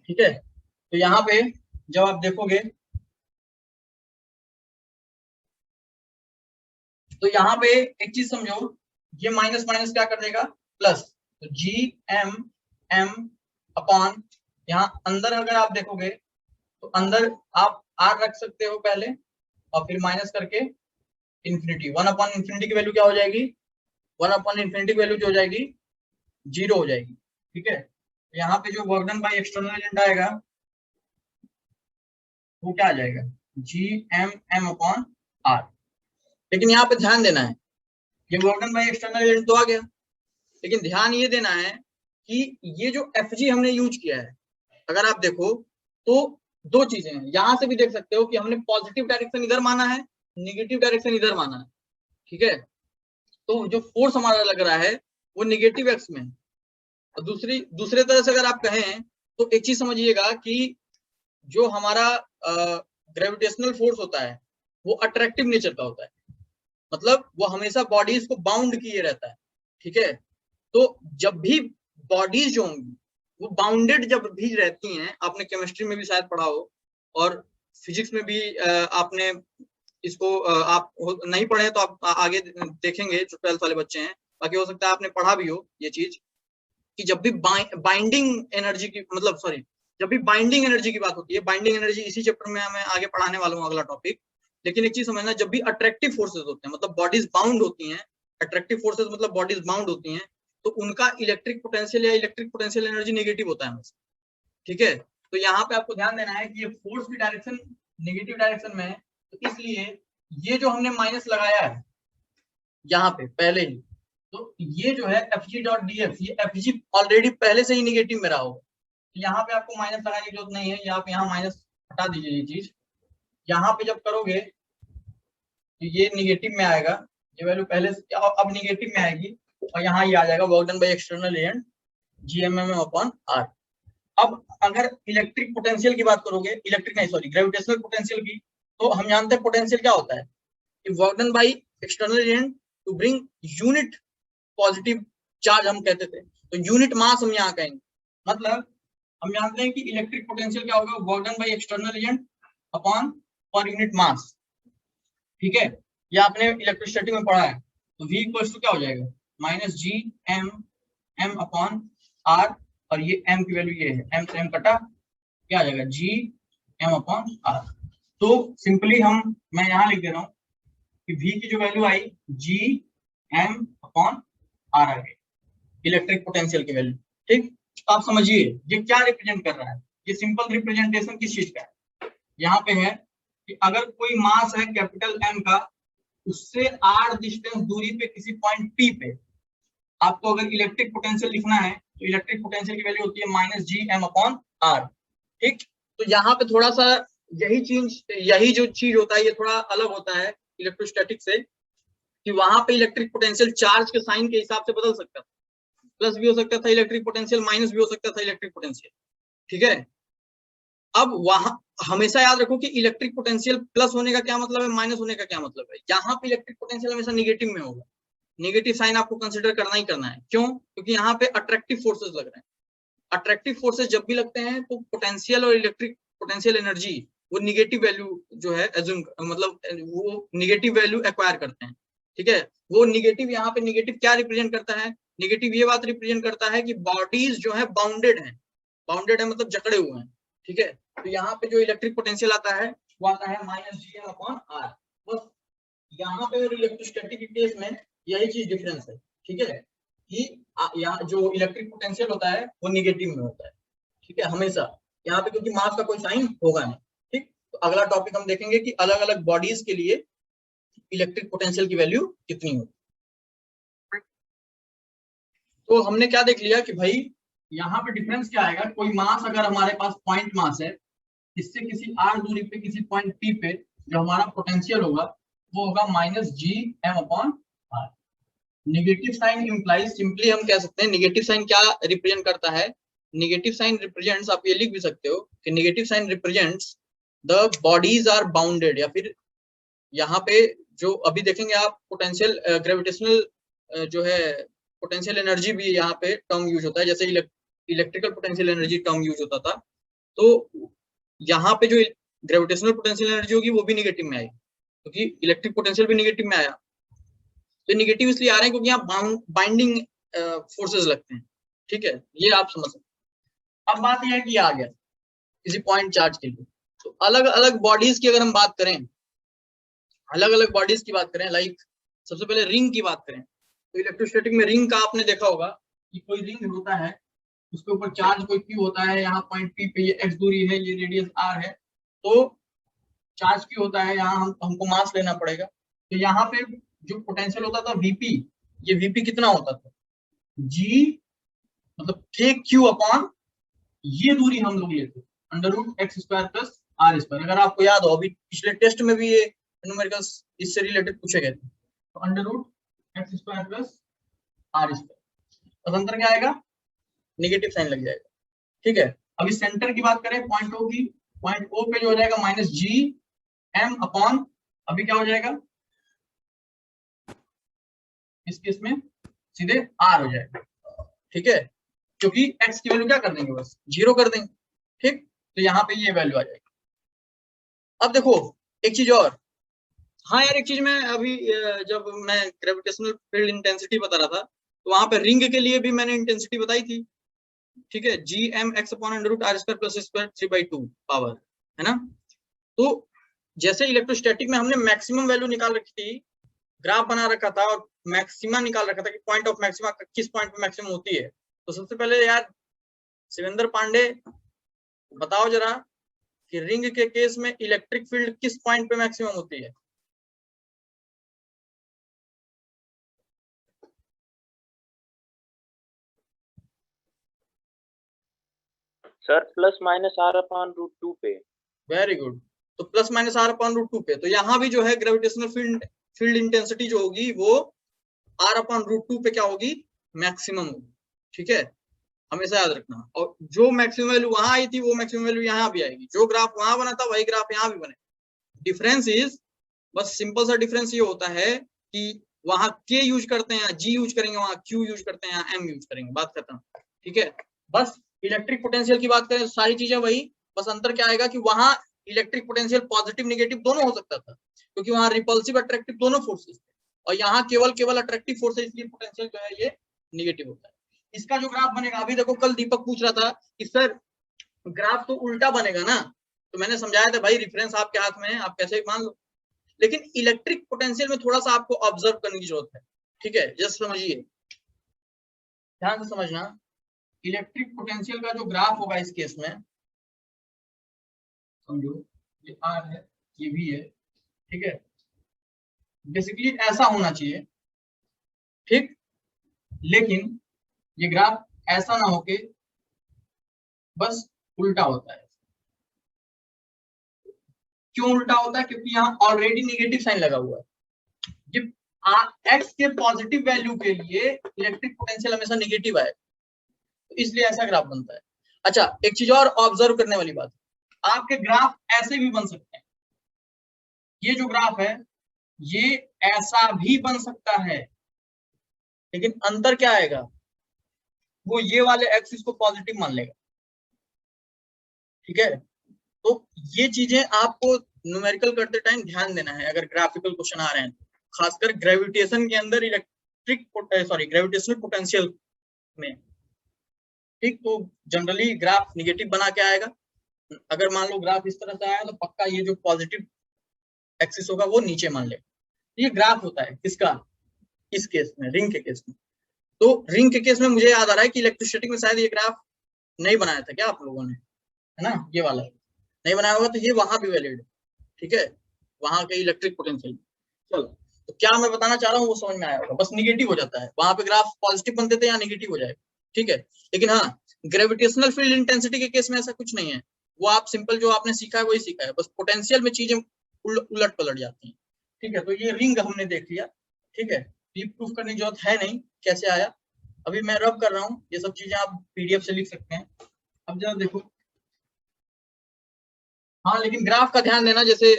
ठीक है, तो यहाँ पे जब आप देखोगे तो यहाँ पे एक चीज समझो, ये माइनस माइनस क्या कर देगा प्लस, तो GM अपॉन यहाँ अंदर अगर आप देखोगे तो अंदर आप r रख सकते हो पहले और फिर माइनस करके इंफिनिटी, 1/इंफिनिटी की वैल्यू क्या हो जाएगी, 1/इंफिनिटी की वैल्यू जो हो जाएगी 0 हो जाएगी। ठीक है, तो यहाँ पे जो work done by external agent आएगा वो क्या आ जाएगा, GM/r। लेकिन यहाँ पे ध्यान देना है, ये work done by external agent तो आ गया, लेकिन ध्यान ये देना है कि ये जो FG हमने यूज किया है, अगर आप देखो तो दो चीजें हैं, यहां से भी देख सकते हो कि हमने पॉजिटिव डायरेक्शन इधर माना है, निगेटिव डायरेक्शन इधर माना है। ठीक है, तो जो फोर्स हमारा लग रहा है वो निगेटिव एक्स में है। और दूसरे तरह से अगर आप कहें तो एक चीज समझिएगा कि जो हमारा ग्रेविटेशनल फोर्स होता है वो अट्रैक्टिव नेचर का होता है, मतलब वो हमेशा बॉडीज को बाउंड किए रहता है। ठीक है, तो जब भी बॉडीज जो होंगी वो बाउंडेड जब भी रहती हैं, आपने केमिस्ट्री में भी शायद पढ़ा हो और फिजिक्स में भी आपने इसको आप नहीं पढ़े तो आप आगे देखेंगे जो 12th वाले बच्चे हैं, बाकी हो सकता है आपने पढ़ा भी हो ये चीज कि जब भी बाइंडिंग एनर्जी की मतलब सॉरी जब भी बाइंडिंग एनर्जी की बात होती है, बाइंडिंग एनर्जी इसी चैप्टर में मैं आगे पढ़ाने वाला हूँ अगला टॉपिक, लेकिन एक चीज समझना, जब भी अट्रैक्टिव फोर्सेस होते हैं मतलब बॉडीज बाउंड होती हैं, अट्रैक्टिव फोर्सेस मतलब बॉडीज बाउंड होती हैं, तो उनका इलेक्ट्रिक पोटेंशियल या इलेक्ट्रिक पोटेंशियल एनर्जी नेगेटिव होता है हमेशा। ठीक है, तो यहाँ पे आपको ध्यान देना है कि ये फोर्स की डायरेक्शन नेगेटिव डायरेक्शन में है, तो इसलिए ये जो हमने माइनस लगाया है यहाँ पे पहले ही, तो ये जो है FG.df, ये FG ऑलरेडी पहले से ही नेगेटिव में रहा होगा, तो यहाँ पे आपको माइनस लगाने की जरूरत नहीं है, यहाँ पे यहाँ माइनस हटा दीजिए ये चीज। यहाँ पे जब करोगे तो ये निगेटिव में आएगा, ये वैल्यू पहले से अब निगेटिव में आएगी और यहाँ ये आ जाएगा work done by external agent GM/r। अब अगर इलेक्ट्रिक पोटेंशियल की बात करोगे, इलेक्ट्रिक नहीं सॉरी ग्रेविटेशनल पोटेंशियल की, तो हम जानते हैं पोटेंशियल क्या होता है कि work done by external agent to bring unit positive charge हम कहते थे, तो यूनिट मास हम यहाँ कहेंगे, मतलब हम जानते हैं कि इलेक्ट्रिक पोटेंशियल क्या होगा, work done by external agent upon per unit mass. ठीक है, ये आपने इलेक्ट्रोस्टैटिक में पढ़ा है, तो V इक्वल्स टू क्या हो जाएगा -GM/r, और ये m की वैल्यू ये है, m से m कटा क्या आ जाएगा GM/r। तो सिंपली मैं यहाँ लिख दे रहा हूँ कि V की जो वैल्यू आई GM/r आ गई, इलेक्ट्रिक पोटेंशियल की वैल्यू। ठीक, तो आप समझिए ये क्या रिप्रेजेंट कर रहा है, ये सिंपल रिप्रेजेंटेशन किस चीज का है, यहाँ पे है कि अगर कोई मास है कैपिटल M का, उससे r डिस्टेंस दूरी पे किसी पॉइंट P पे आपको अगर इलेक्ट्रिक पोटेंशियल लिखना है तो इलेक्ट्रिक पोटेंशियल की वैल्यू होती है -GM/r। ठीक, तो यहाँ पे थोड़ा सा यही जो चीज होता है ये थोड़ा अलग होता है इलेक्ट्रोस्टैटिक से, कि वहां पे इलेक्ट्रिक पोटेंशियल चार्ज के साइन के हिसाब से बदल सकता था, प्लस भी हो सकता था इलेक्ट्रिक पोटेंशियल, माइनस भी हो सकता था इलेक्ट्रिक पोटेंशियल। ठीक है, अब वहां हमेशा याद रखो कि इलेक्ट्रिक पोटेंशियल प्लस होने का क्या मतलब है, माइनस होने का क्या मतलब है। यहाँ पे इलेक्ट्रिक पोटेंशियल हमेशा निगेटिव में होगा, नेगेटिव साइन आपको कंसीडर करना ही करना है। क्यों? क्योंकि यहाँ पे अट्रैक्टिव फोर्सेस लग रहे हैं, अट्रैक्टिव फोर्सेस जब भी लगते हैं तो पोटेंशियल और इलेक्ट्रिक पोटेंशियल एनर्जी वो निगेटिव वैल्यू जो है एज्यूम मतलब वो निगेटिव वैल्यू एक्वायर करते हैं। ठीक है, वो निगेटिव यहाँ पे निगेटिव क्या रिप्रेजेंट करता है, निगेटिव ये बात रिप्रेजेंट करता है कि बॉडीज जो है बाउंडेड है मतलब जकड़े हुए हैं। ठीक है, तो यहाँ पे जो इलेक्ट्रिक पोटेंशियल आता है वो आता है -GM/r। बस यहाँ पे और इलेक्ट्रोस्टैटिक के केस में यही चीज डिफरेंस है। ठीक है, कि यहाँ जो इलेक्ट्रिक पोटेंशियल होता है वो निगेटिव में होता है। ठीक है, हमेशा यहाँ पे क्योंकि मास का कोई साइन होगा नहीं। ठीक, तो अगला टॉपिक हम देखेंगे कि अलग अलग बॉडीज के लिए इलेक्ट्रिक पोटेंशियल की वैल्यू कितनी होगी। तो हमने क्या देख लिया कि भाई यहाँ पे डिफरेंस क्या आएगा, कोई मास अगर हमारे पास पॉइंट मास है इससे किसी r दूरी पे किसी पॉइंट P पे जो हमारा पोटेंशियल होगा वो होगा -Gm/r। Negative sign implies, simply हम कह सकते हैं नेगेटिव साइन क्या रिप्रेजेंट करता है। नेगेटिव साइन रिप्रेजेंट्स, आप ये लिख भी सकते हो कि negative sign represents the bodies are bounded, या फिर यहाँ पे जो अभी देखेंगे आप पोटेंशियल ग्रेविटेशनल जो है पोटेंशियल एनर्जी भी यहाँ पे टर्म यूज होता है, जैसे electrical potential energy term use होता था। तो यहाँ पे जो ग्रेविटेशनल पोटेंशियल एनर्जी होगी वो भी निगेटिव में आएगी, क्योंकि इलेक्ट्रिक पोटेंशियल भी निगेटिव में आया। तो निगेटिव इसलिए आ रहे हैं क्योंकि यहाँ बाइंडिंग फोर्सेस लगते हैं। ठीक है, ये आप समझ सकते। अब बात यह है कि आ गया किसी पॉइंट चार्ज के लिए, तो अलग अलग बॉडीज की अगर हम बात करें, अलग अलग बॉडीज की बात करें, लाइक सबसे पहले रिंग की बात करें, तो इलेक्ट्रोस्टैटिक में रिंग का आपने देखा होगा कि कोई रिंग होता है, उसके ऊपर चार्ज कोई Q होता है, यहाँ पॉइंट P पे ये x दूरी है, ये रेडियस r है, तो चार्ज Q होता है, यहाँ हमको मास लेना पड़ेगा। तो यहाँ पे जो पोटेंशियल होता था Vp, ये Vp कितना होता था, G मतलब KQ/, ये दूरी हम लोग लेते √x² + r²। अगर आपको याद हो, अभी पिछले टेस्ट में भी ये न्यूमेरिकल्स इससे रिलेटेड पूछे गए थे। तो √x² + r², तो अंतर क्या आएगा, नेगेटिव साइन लग जाएगा। ठीक है, अभी सेंटर की बात करें पॉइंट O की, पॉइंट O पे जो हो जाएगा -Gm/, अभी क्या हो जाएगा इस केस में सीधे r हो जाएगा। ठीक है, क्योंकि x की वैल्यू क्या कर देंगे, बस 0 कर देंगे। ठीक, तो यहाँ पे ये वैल्यू आ जाएगी। अब देखो एक चीज और, हाँ यार एक चीज मैं अभी जब मैं ग्रेविटेशनल फील्ड इंटेंसिटी बता रहा था, तो वहां पे रिंग के लिए भी मैंने इंटेंसिटी बताई थी। ठीक है, Gmx/√r² + s² 3/2 पावर, है ना। तो जैसे इलेक्ट्रोस्टैटिक में हमने मैक्सिमम वैल्यू निकाल रखी थी, ग्राफ बना रखा था और मैक्सिमा निकाल रखा था कि पॉइंट ऑफ मैक्सिमा किस पॉइंट पे मैक्सिमम होती है। तो सबसे पहले यार शिवेंद्र पांडे बताओ जरा कि रिंग के केस में इलेक्ट्रिक फील्ड किस पॉइंट पे मैक्सिमम होती है। सर ±r/√2 पे। वेरी गुड, तो ±r/√2 पे। तो यहाँ भी जो है ग्रेविटेशनल फील्ड इंटेंसिटी जो होगी वो r/√2 पे क्या होगी, मैक्सिमम होगी। ठीक है, हमेशा याद रखना। और जो मैक्सिमम वैल्यू वहां आई थी वो मैक्सिमम वैल्यू यहाँ भी आएगी, जो ग्राफ वहां बना था वही ग्राफ यहाँ भी बने। डिफरेंस इज, बस सिंपल सा डिफरेंस ये होता है कि वहां K यूज करते हैं, G यूज करेंगे, वहां Q यूज करते हैं, M यूज करेंगे, बात खत्म। ठीक है, बस इलेक्ट्रिक पोटेंशियल की बात करें सारी चीजें वही, बस अंतर क्या आएगा कि वहां इलेक्ट्रिक पोटेंशियल पॉजिटिव निगेटिव दोनों हो सकता था, क्योंकि वहां रिपल्सिव अट्रैक्टिव दोनों फोर्सेस थे, और यहाँ केवल अट्रैक्टिव फोर्स है, इसलिए पोटेंशियल जो है ये निगेटिव होता है। इसका जो ग्राफ बनेगा, अभी देखो कल दीपक पूछ रहा था कि सर ग्राफ तो उल्टा बनेगा ना, तो मैंने समझाया था भाई रेफरेंस आपके हाथ में है, आप कैसे भी मान लो, लेकिन इलेक्ट्रिक पोटेंशियल में थोड़ा सा आपको ऑब्जर्व करने की जरूरत है। ठीक है, जस्ट समझिए, ध्यान से समझना। इलेक्ट्रिक पोटेंशियल का जो ग्राफ होगा इस केस में, समझो ये R है, ये भी है। ठीक है, बेसिकली ऐसा होना चाहिए। ठीक, लेकिन ये ग्राफ ऐसा ना होके बस उल्टा होता है। क्यों उल्टा होता है, क्योंकि यहाँ ऑलरेडी नेगेटिव साइन लगा हुआ है। ये x के पॉजिटिव वैल्यू के लिए इलेक्ट्रिक पोटेंशियल हमेशा नेगेटिव आएगा, तो इसलिए ऐसा ग्राफ बनता है। अच्छा, एक चीज और ऑब्जर्व करने वाली बात, आपके ग्राफ ऐसे भी बन सकते हैं। ये जो ग्राफ है ये ऐसा भी बन सकता है, लेकिन अंतर क्या आएगा, वो ये वाले एक्सिस को पॉजिटिव मान लेगा। ठीक है, तो ये चीजें आपको न्यूमेरिकल करते टाइम ध्यान देना है अगर ग्राफिकल क्वेश्चन आ रहे हैं, खासकर ग्रेविटेशन के अंदर ग्रेविटेशनल पोटेंशियल में। ठीक, तो जनरली ग्राफ निगेटिव बना के आएगा। अगर मान लो ग्राफ इस तरह से आया तो पक्का ये जो पॉजिटिव एक्सिस होगा वो नीचे मान लेगा। ये ग्राफ होता है किसका, इस केस में रिंग के केस में। तो रिंग के केस में मुझे याद आ रहा है कि इलेक्ट्रोस्टैटिक में शायद ये ग्राफ नहीं बनाया था क्या आप लोगों ने, है ना, ये वाला नहीं बनाया होगा, तो ये वहां भी वैलिड है। ठीक है, वहां के इलेक्ट्रिक पोटेंशियल। चलो, तो क्या मैं बताना चाह रहा हूँ वो समझ में आया होगा, बस निगेटिव हो जाता है, वहां पे ग्राफ पॉजिटिव बनते थे, यहाँ निगेटिव हो जाएगा। ठीक है, लेकिन हाँ ग्रेविटेशनल फील्ड इंटेंसिटी के केस में ऐसा कुछ नहीं है, वो आप सिंपल जो आपने सीखा है वही सीखा है, बस पोटेंशियल में चीजें उलट पलट जाती हैं। ठीक है, तो ये रिंग हमने देख लिया। ठीक है, ये प्रूफ करने की जरूरत है नहीं कैसे आया, अभी मैं रब कर रहा हूँ, ये सब चीजें आप पीडीएफ से लिख सकते हैं। अब जरा देखो, हाँ लेकिन ग्राफ का ध्यान देना, जैसे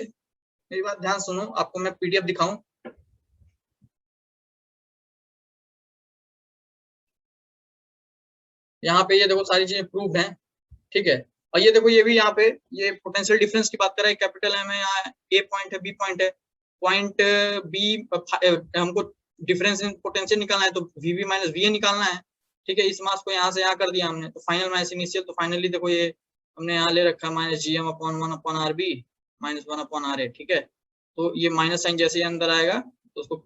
मेरी बात ध्यान सुनो, आपको मैं पीडीएफ दिखाऊं। यहाँ पे ये देखो सारी चीजें प्रूफ हैं। ठीक है, और ये देखो ये भी यहाँ पे ये पोटेंशियल डिफरेंस की बात कर रहा है, कैपिटल एम है, यहाँ ए पॉइंट है, बी पॉइंट है, पॉइंट बी हमको डिफरेंस इन पोटेंशियल निकालना है, तो वीबी माइनस वी निकालना है। ठीक है, इस मास को यहाँ से यहाँ कर दिया हमने, तो फाइनल माइनस इनिशियल, तो फाइनली देखो ये हमने यहाँ ले रखा minus G M upon 1 upon R B minus 1 upon R A. ठीक है, तो ये माइनस साइन जैसे ही अंदर आएगा तो उसको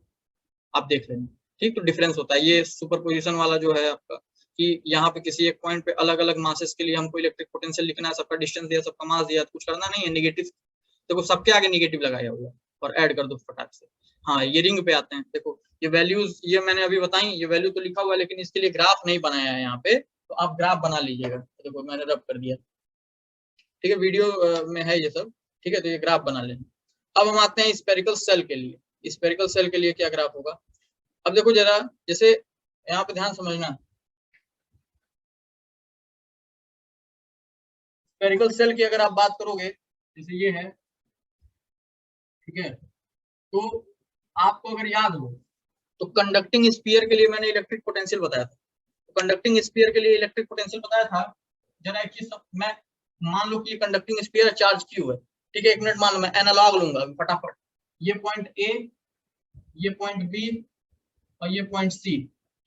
आप देख लेना। ठीक, तो डिफरेंस होता है ये सुपरपोजिशन वाला जो है आपका, कि यहाँ पे किसी एक पॉइंट पे अलग अलग मासेस के लिए हमको इलेक्ट्रिक पोटेंशियल लिखना है, सबका डिस्टेंस दिया, सबका मास दिया, तो कुछ करना नहीं है, नेगेटिव देखो सबके आगे नेगेटिव लगाया हुआ और ऐड कर दो फटाक से। हाँ, ये रिंग पे आते हैं, देखो ये वैल्यूज ये मैंने अभी बताई, ये वैल्यू तो लिखा हुआ है लेकिन इसके लिए ग्राफ नहीं बनाया है यहाँ पे, तो आप ग्राफ बना लीजिएगा। देखो मैंने रब कर दिया। ठीक है, वीडियो में है ये सब। ठीक है, तो ये ग्राफ बना लेना। अब हम आते हैं स्फेरिकल सेल के लिए। स्फेरिकल सेल के लिए क्या ग्राफ होगा, अब देखो जरा, जैसे यहाँ पे ध्यान समझना, स्फेरिकल सेल की अगर आप बात करोगे, जैसे ये है, ठीक है, तो आपको अगर याद हो तो कंडक्टिंग स्फीयर के लिए मैंने इलेक्ट्रिक पोटेंशियल बताया था, तो कंडक्टिंग स्फीयर के लिए इलेक्ट्रिक पोटेंशियल बताया था। जरा एक चीज मैं मान लो कि ये कंडक्टिंग स्फीयर चार्ज क्यू है। ठीक है, एक मिनट मान लो, मैं एनालॉग लूंगा फटाफट, ये पॉइंट ए, ये पॉइंट बी और ये पॉइंट सी।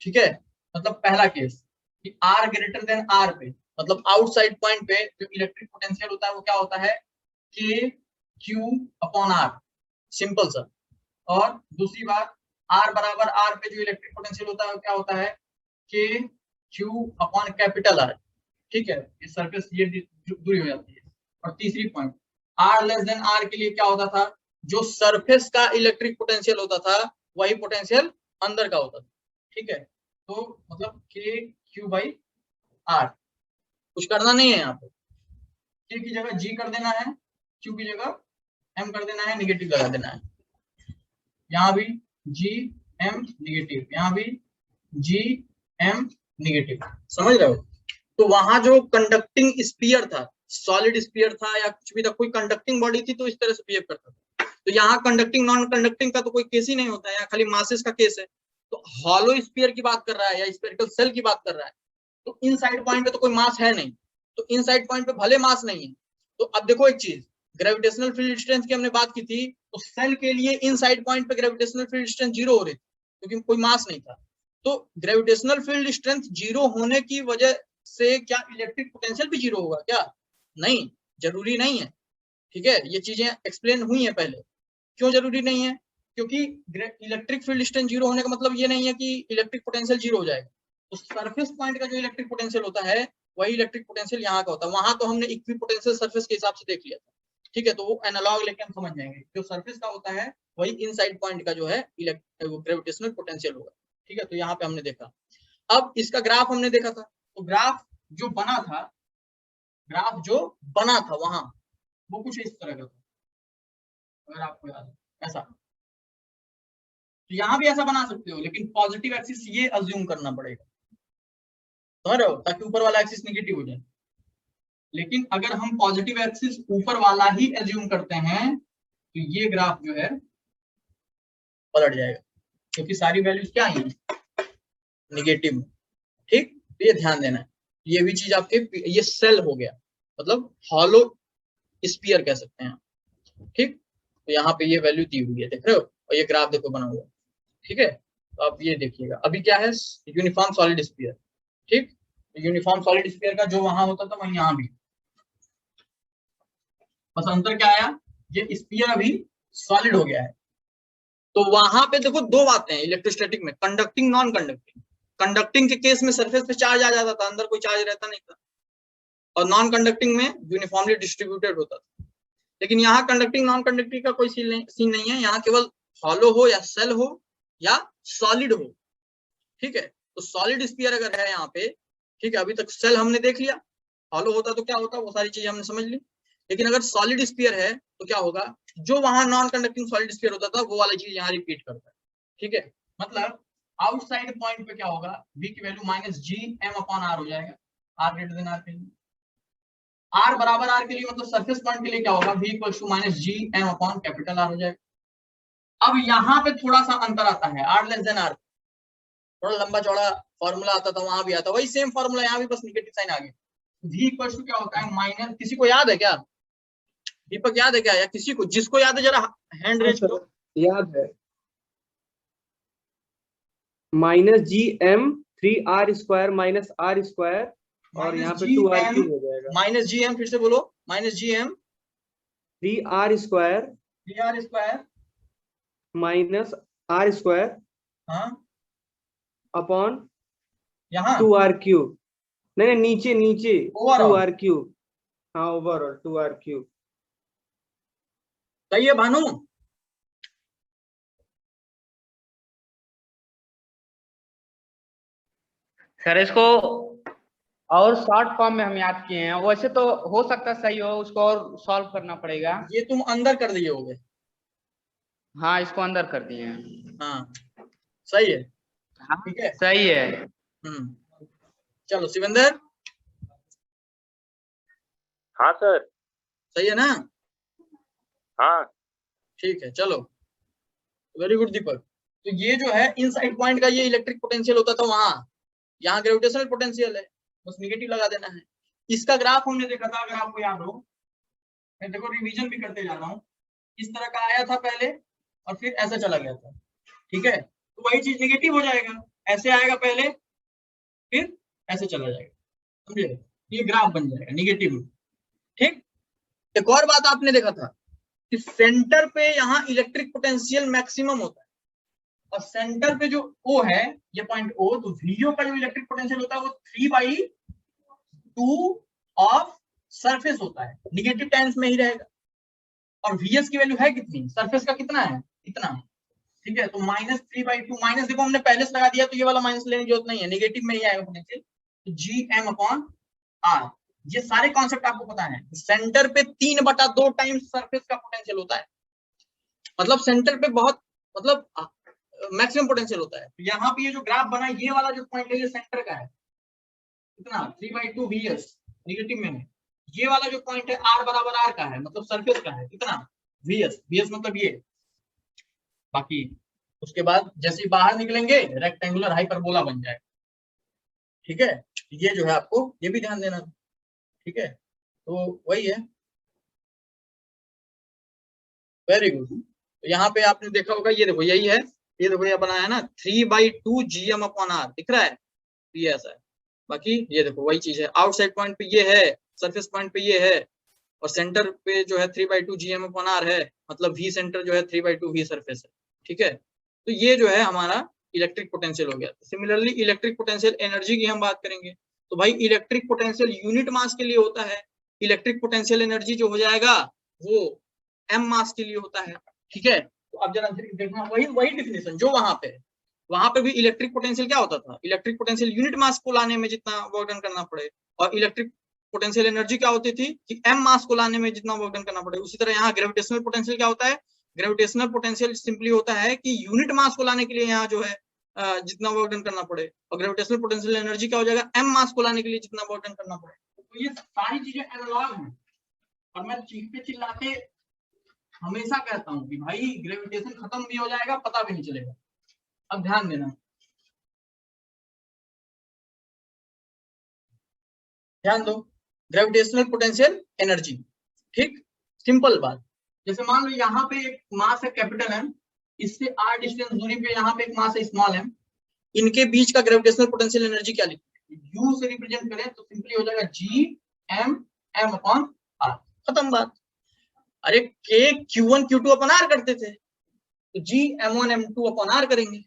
ठीक है, मतलब पहला केस कि आर ग्रेटर देन आर पे, मतलब आउटसाइड पॉइंट पे जो इलेक्ट्रिक पोटेंशियल होता है वो क्या होता है, के क्यू अपॉन आर, सिंपल सा। और दूसरी बात, आर बराबर आर पे जो इलेक्ट्रिक पोटेंशियल होता है वो क्या होता है, के क्यू अपॉन कैपिटल आर। ठीक है, ये सरफेस ये दूरी हो जाती है। और तीसरी point, R less than R के लिए क्या होता था, जो सरफेस का इलेक्ट्रिक पोटेंशियल होता था वही पोटेंशियल अंदर का होता था। ठीक है, तो मतलब के क्यू बाई आर, कुछ करना नहीं है यहाँ पे, के की जगह जी कर देना है, क्यू की जगह एम कर देना है, निगेटिव लगा देना है। यहाँ भी जी एम निगेटिव, यहाँ भी जी एम निगेटिव, समझ रहे हो। तो वहां जो कंडक्टिंग स्फीयर था, सॉलिड स्फीयर था या कुछ भी था, कोई कंडक्टिंग बॉडी थी तो इस तरह से बिहेव करता था। तो यहाँ कंडक्टिंग नॉन कंडक्टिंग का तो कोई केस ही नहीं होता है, यहाँ खाली मासेस का केस है। तो हॉलो स्फीयर की बात कर रहा है या स्फेरिकल सेल की बात कर रहा है, तो इन साइड पॉइंट पे तो कोई मास है नहीं, तो इन साइड पॉइंट पे भले मास नहीं है। तो अब देखो एक चीज, ग्रेविटेशनल फील्ड स्ट्रेंथ की हमने बात की थी, तो सेल के लिए इन साइड पॉइंट पे ग्रेविटेशनल फील्ड स्ट्रेंथ 0 हो रही थी क्योंकि कोई मास नहीं था। तो ग्रेविटेशनल फील्ड स्ट्रेंथ 0 होने की वजह से क्या इलेक्ट्रिक पोटेंशियल भी 0 होगा क्या, नहीं, जरूरी नहीं है। ठीक है, ये चीजें एक्सप्लेन हुई है पहले, क्यों जरूरी नहीं है, क्योंकि इलेक्ट्रिक फील्ड स्ट्रेंथ 0 होने का मतलब ये नहीं है कि इलेक्ट्रिक पोटेंशियल 0 हो जाएगा। तो सरफेस पॉइंट का जो इलेक्ट्रिक पोटेंशियल होता है वही इलेक्ट्रिक पोटेंशियल यहाँ का होता है। वहां तो हमने इक्विपोटेंशियल सरफेस के हिसाब से देख लिया था। ठीक है, तो वो एनालॉग लेके हम समझ जाएंगे, जो सरफेस का होता है वही इनसाइड पॉइंट का जो है ग्रेविटेशनल पोटेंशियल होगा। ठीक है, तो यहाँ पे हमने देखा। अब इसका ग्राफ हमने देखा था, तो ग्राफ जो बना था, ग्राफ जो बना था वहां वो कुछ इस तरह का था, अगर आपको याद है ऐसा। तो यहाँ भी ऐसा बना सकते हो, लेकिन पॉजिटिव एक्सिस ये अज्यूम करना पड़ेगा, समझ रहे हो, ताकि ऊपर वाला एक्सिस नेगेटिव हो जाए। लेकिन अगर हम पॉजिटिव एक्सिस ऊपर वाला ही अज्यूम करते हैं तो ये ग्राफ जो है पलट जाएगा, क्योंकि सारी वैल्यूज क्या आई हैं, निगेटिव। ठीक, तो ये ध्यान देना है। ये भी चीज आपके, ये सेल हो गया, मतलब हॉलो स्फीयर कह सकते हैं। ठीक, तो यहाँ पे ये वैल्यू दी हुई है, देख रहे हो, और ये ग्राफ देखो बना हुआ है। ठीक है, तो आप ये देखिएगा, अभी क्या है, यूनिफॉर्म सॉलिड स्फीयर। ठीक, यूनिफॉर्म सॉलिड स्फीयर का जो वहां होता था वही यहाँ भी, बस अंतर क्या आया, ये स्फीयर अभी सॉलिड हो गया है। तो वहां पे देखो दो बातें हैं इलेक्ट्रोस्टैटिक में, कंडक्टिंग नॉन कंडक्टिंग। कंडक्टिंग के केस में सरफेस पे चार्ज आ जाता था, अंदर कोई चार्ज रहता नहीं था, और नॉन कंडक्टिंग में यूनिफॉर्मली डिस्ट्रीब्यूटेड होता था। लेकिन यहाँ कंडक्टिंग नॉन कंडक्टिंग का कोई सीन नहीं है, यहाँ केवल हॉलो हो या सेल हो या सॉलिड हो। ठीक है, तो सॉलिड स्फीयर अगर है यहाँ पे, ठीक है, अभी तक सेल हमने देख लिया, हॉलो होता तो क्या होता, वो सारी चीजें हमने समझ ली। लेकिन अगर सॉलिड स्फीयर है तो क्या होगा, जो वहां नॉन कंडक्टिंग सॉलिड स्फीयर होता था वो वाली चीज यहाँ रिपीट करता है। ठीक है, मतलब आउटसाइड पॉइंट पे क्या होगा, v की value minus G M upon R हो जाएगा, आर ग्रेटर देन आर के लिए। आर बराबर आर के लिए मतलब सरफेस पॉइंट के लिए क्या होगा, v equal to minus G M upon capital R हो जाएगा। अब यहाँ पे थोड़ा सा अंतर आता है, आर लेस देन आर, थोड़ा लंबा चौड़ा फॉर्मूला आता था, वहां भी आता, वही सेम फॉर्मूला यहाँ भी, बस निगेटिव साइन आ गया। v इक्वल टू क्या होता है माइनस, किसी को याद है क्या, दीपक याद है क्या, या किसी को, जिसको याद है जरा हैंड रेज करो। याद है, -gm 3r² minus r square और यहाँ पे 2r³ हो जाएगा। माइनस जी एम, फिर से बोलो, minus G M 3r² 3r square minus r² हाँ अपॉन यहाँ 2r³। नहीं नीचे नीचे Overall. 2r³, हाँ ओवरऑल 2r³। सही है भानु, सर इसको और शॉर्ट फॉर्म में हम याद किए हैं, वैसे तो हो सकता है सही हो, उसको और सॉल्व करना पड़ेगा। ये तुम अंदर कर दिए होगे। हाँ इसको अंदर कर दिए हैं। हाँ सही है, हाँ ठीक है। सही है। चलो शिवेंद्र, हाँ सर। सही है ना, हाँ ठीक है चलो, वेरी गुड दीपक। तो ये जो है इनसाइड पॉइंट का ये इलेक्ट्रिक पोटेंशियल होता था वहां, यहाँ ग्रेविटेशनल पोटेंशियल है, बस निगेटिव लगा देना है। इसका ग्राफ हमने देखा था, अगर आपको याद हो, मैं देखो रिवीजन भी करते जा रहा हूँ, इस तरह का आया था पहले और फिर ऐसा चला गया था, ठीक है। तो वही चीज निगेटिव हो जाएगा, ऐसे आएगा पहले फिर ऐसे चला जाएगा, समझे, ये ग्राफ बन जाएगा निगेटिव में, ठीक। एक और बात आपने देखा था कि सेंटर पे यहाँ इलेक्ट्रिक पोटेंशियल मैक्सिमम होता है, और सेंटर पे जो O है, ये पॉइंट O, तो VO का जो इलेक्ट्रिक पोटेंशियल होता है वो 3/2 ऑफ सरफेस होता है, निगेटिव टाइम्स में ही रहेगा। और VS की वैल्यू है कितनी, सरफेस का कितना है, इतना, ठीक है। तो -3/2, माइनस देखो हमने पहले से लगा दिया, तो ये वाला माइनस लेने की जरूरत नहीं है, निगेटिव में ही आएगा पोटेंशियल, तो GM/R। ये सारे कॉन्सेप्ट आपको पता है। सेंटर पे 3/2 टाइम्स सरफेस का पोटेंशियल होता है, मतलब सेंटर पे बहुत, मतलब मैक्सिमम पोटेंशियल होता है। तो यहाँ पे ये जो ग्राफ बना है, ये वाला जो पॉइंट है ये सेंटर का है, कितना 3/2 VS, निगेटिव में है। ये वाला जो पॉइंट है R बराबर R का है, मतलब सरफेस का है, कितना VS, VS मतलब ये। बाकी उसके बाद जैसे ही बाहर निकलेंगे रेक्टेंगुलर हाइपरबोला बन जाएगा, ठीक है। ये जो है आपको ये भी ध्यान देना, ठीक है। तो वही है, वेरी गुड। तो यहाँ पे आपने देखा होगा, ये देखो यही है, ये देखो ये बनाया है ना 3/2 GM/R, दिख रहा है, ये ऐसा है। बाकी ये देखो वही चीज है, आउटसाइड पॉइंट पे ये है, सरफेस पॉइंट पे ये है, और सेंटर पे जो है 3/2 GM/R है, मतलब V सेंटर जो है 3/2 V सरफेस है, ठीक है। तो ये जो है हमारा इलेक्ट्रिक पोटेंशियल हो गया। सिमिलरली इलेक्ट्रिक पोटेंशियल एनर्जी की हम बात करेंगे, तो भाई इलेक्ट्रिक पोटेंशियल यूनिट मास के लिए होता है, इलेक्ट्रिक पोटेंशियल एनर्जी जो हो जाएगा वो m मास के लिए होता है, ठीक है। तो अब जरा देखना, वही डिफिनेशन जो वहां पे भी इलेक्ट्रिक पोटेंशियल क्या होता था, इलेक्ट्रिक पोटेंशियल यूनिट मास को लाने में जितना वर्क डन करना पड़े, और इलेक्ट्रिक पोटेंशियल एनर्जी क्या होती थी कि m मास को लाने में जितना वर्क डन करना पड़े। उसी तरह यहाँ ग्रेविटेशनल पोटेंशियल क्या होता है, ग्रेविटेशनल पोटेंशियल सिंपली होता है कि यूनिट मास को लाने के लिए यहाँ जो है जितना वर्क डन करना पड़े, और ग्रेविटेशनल पोटेंशियल एनर्जी क्या हो जाएगा, m मास को लाने के लिए जितना वर्क डन करना पड़े। तो ये सारी चीजें एनालॉग हैं, और मैं चीख पे चिल्लाते हमेशा कहता हूँ कि भाई ग्रेविटेशन खत्म भी हो जाएगा, पता भी नहीं चलेगा। अब ध्यान देना, ध्यान दो, ग्रेविटेशनल पोटेंशियल एनर्जी, ठीक, सिंपल बात। जैसे मान लो यहाँ पे एक मास है कैपिटल M, इससे r डिस्टेंस दूरी पे यहाँ पे एक मास है स्मॉल m, इनके बीच का ग्रेविटेशनल पोटेंशियल एनर्जी क्या लिखेंगे, U से रिप्रेजेंट करें तो सिंपली हो जाएगा GM/M/R, खत्म बात। अरे K Q1 Q2/R करते थे, तो GM1M2/R करेंगे,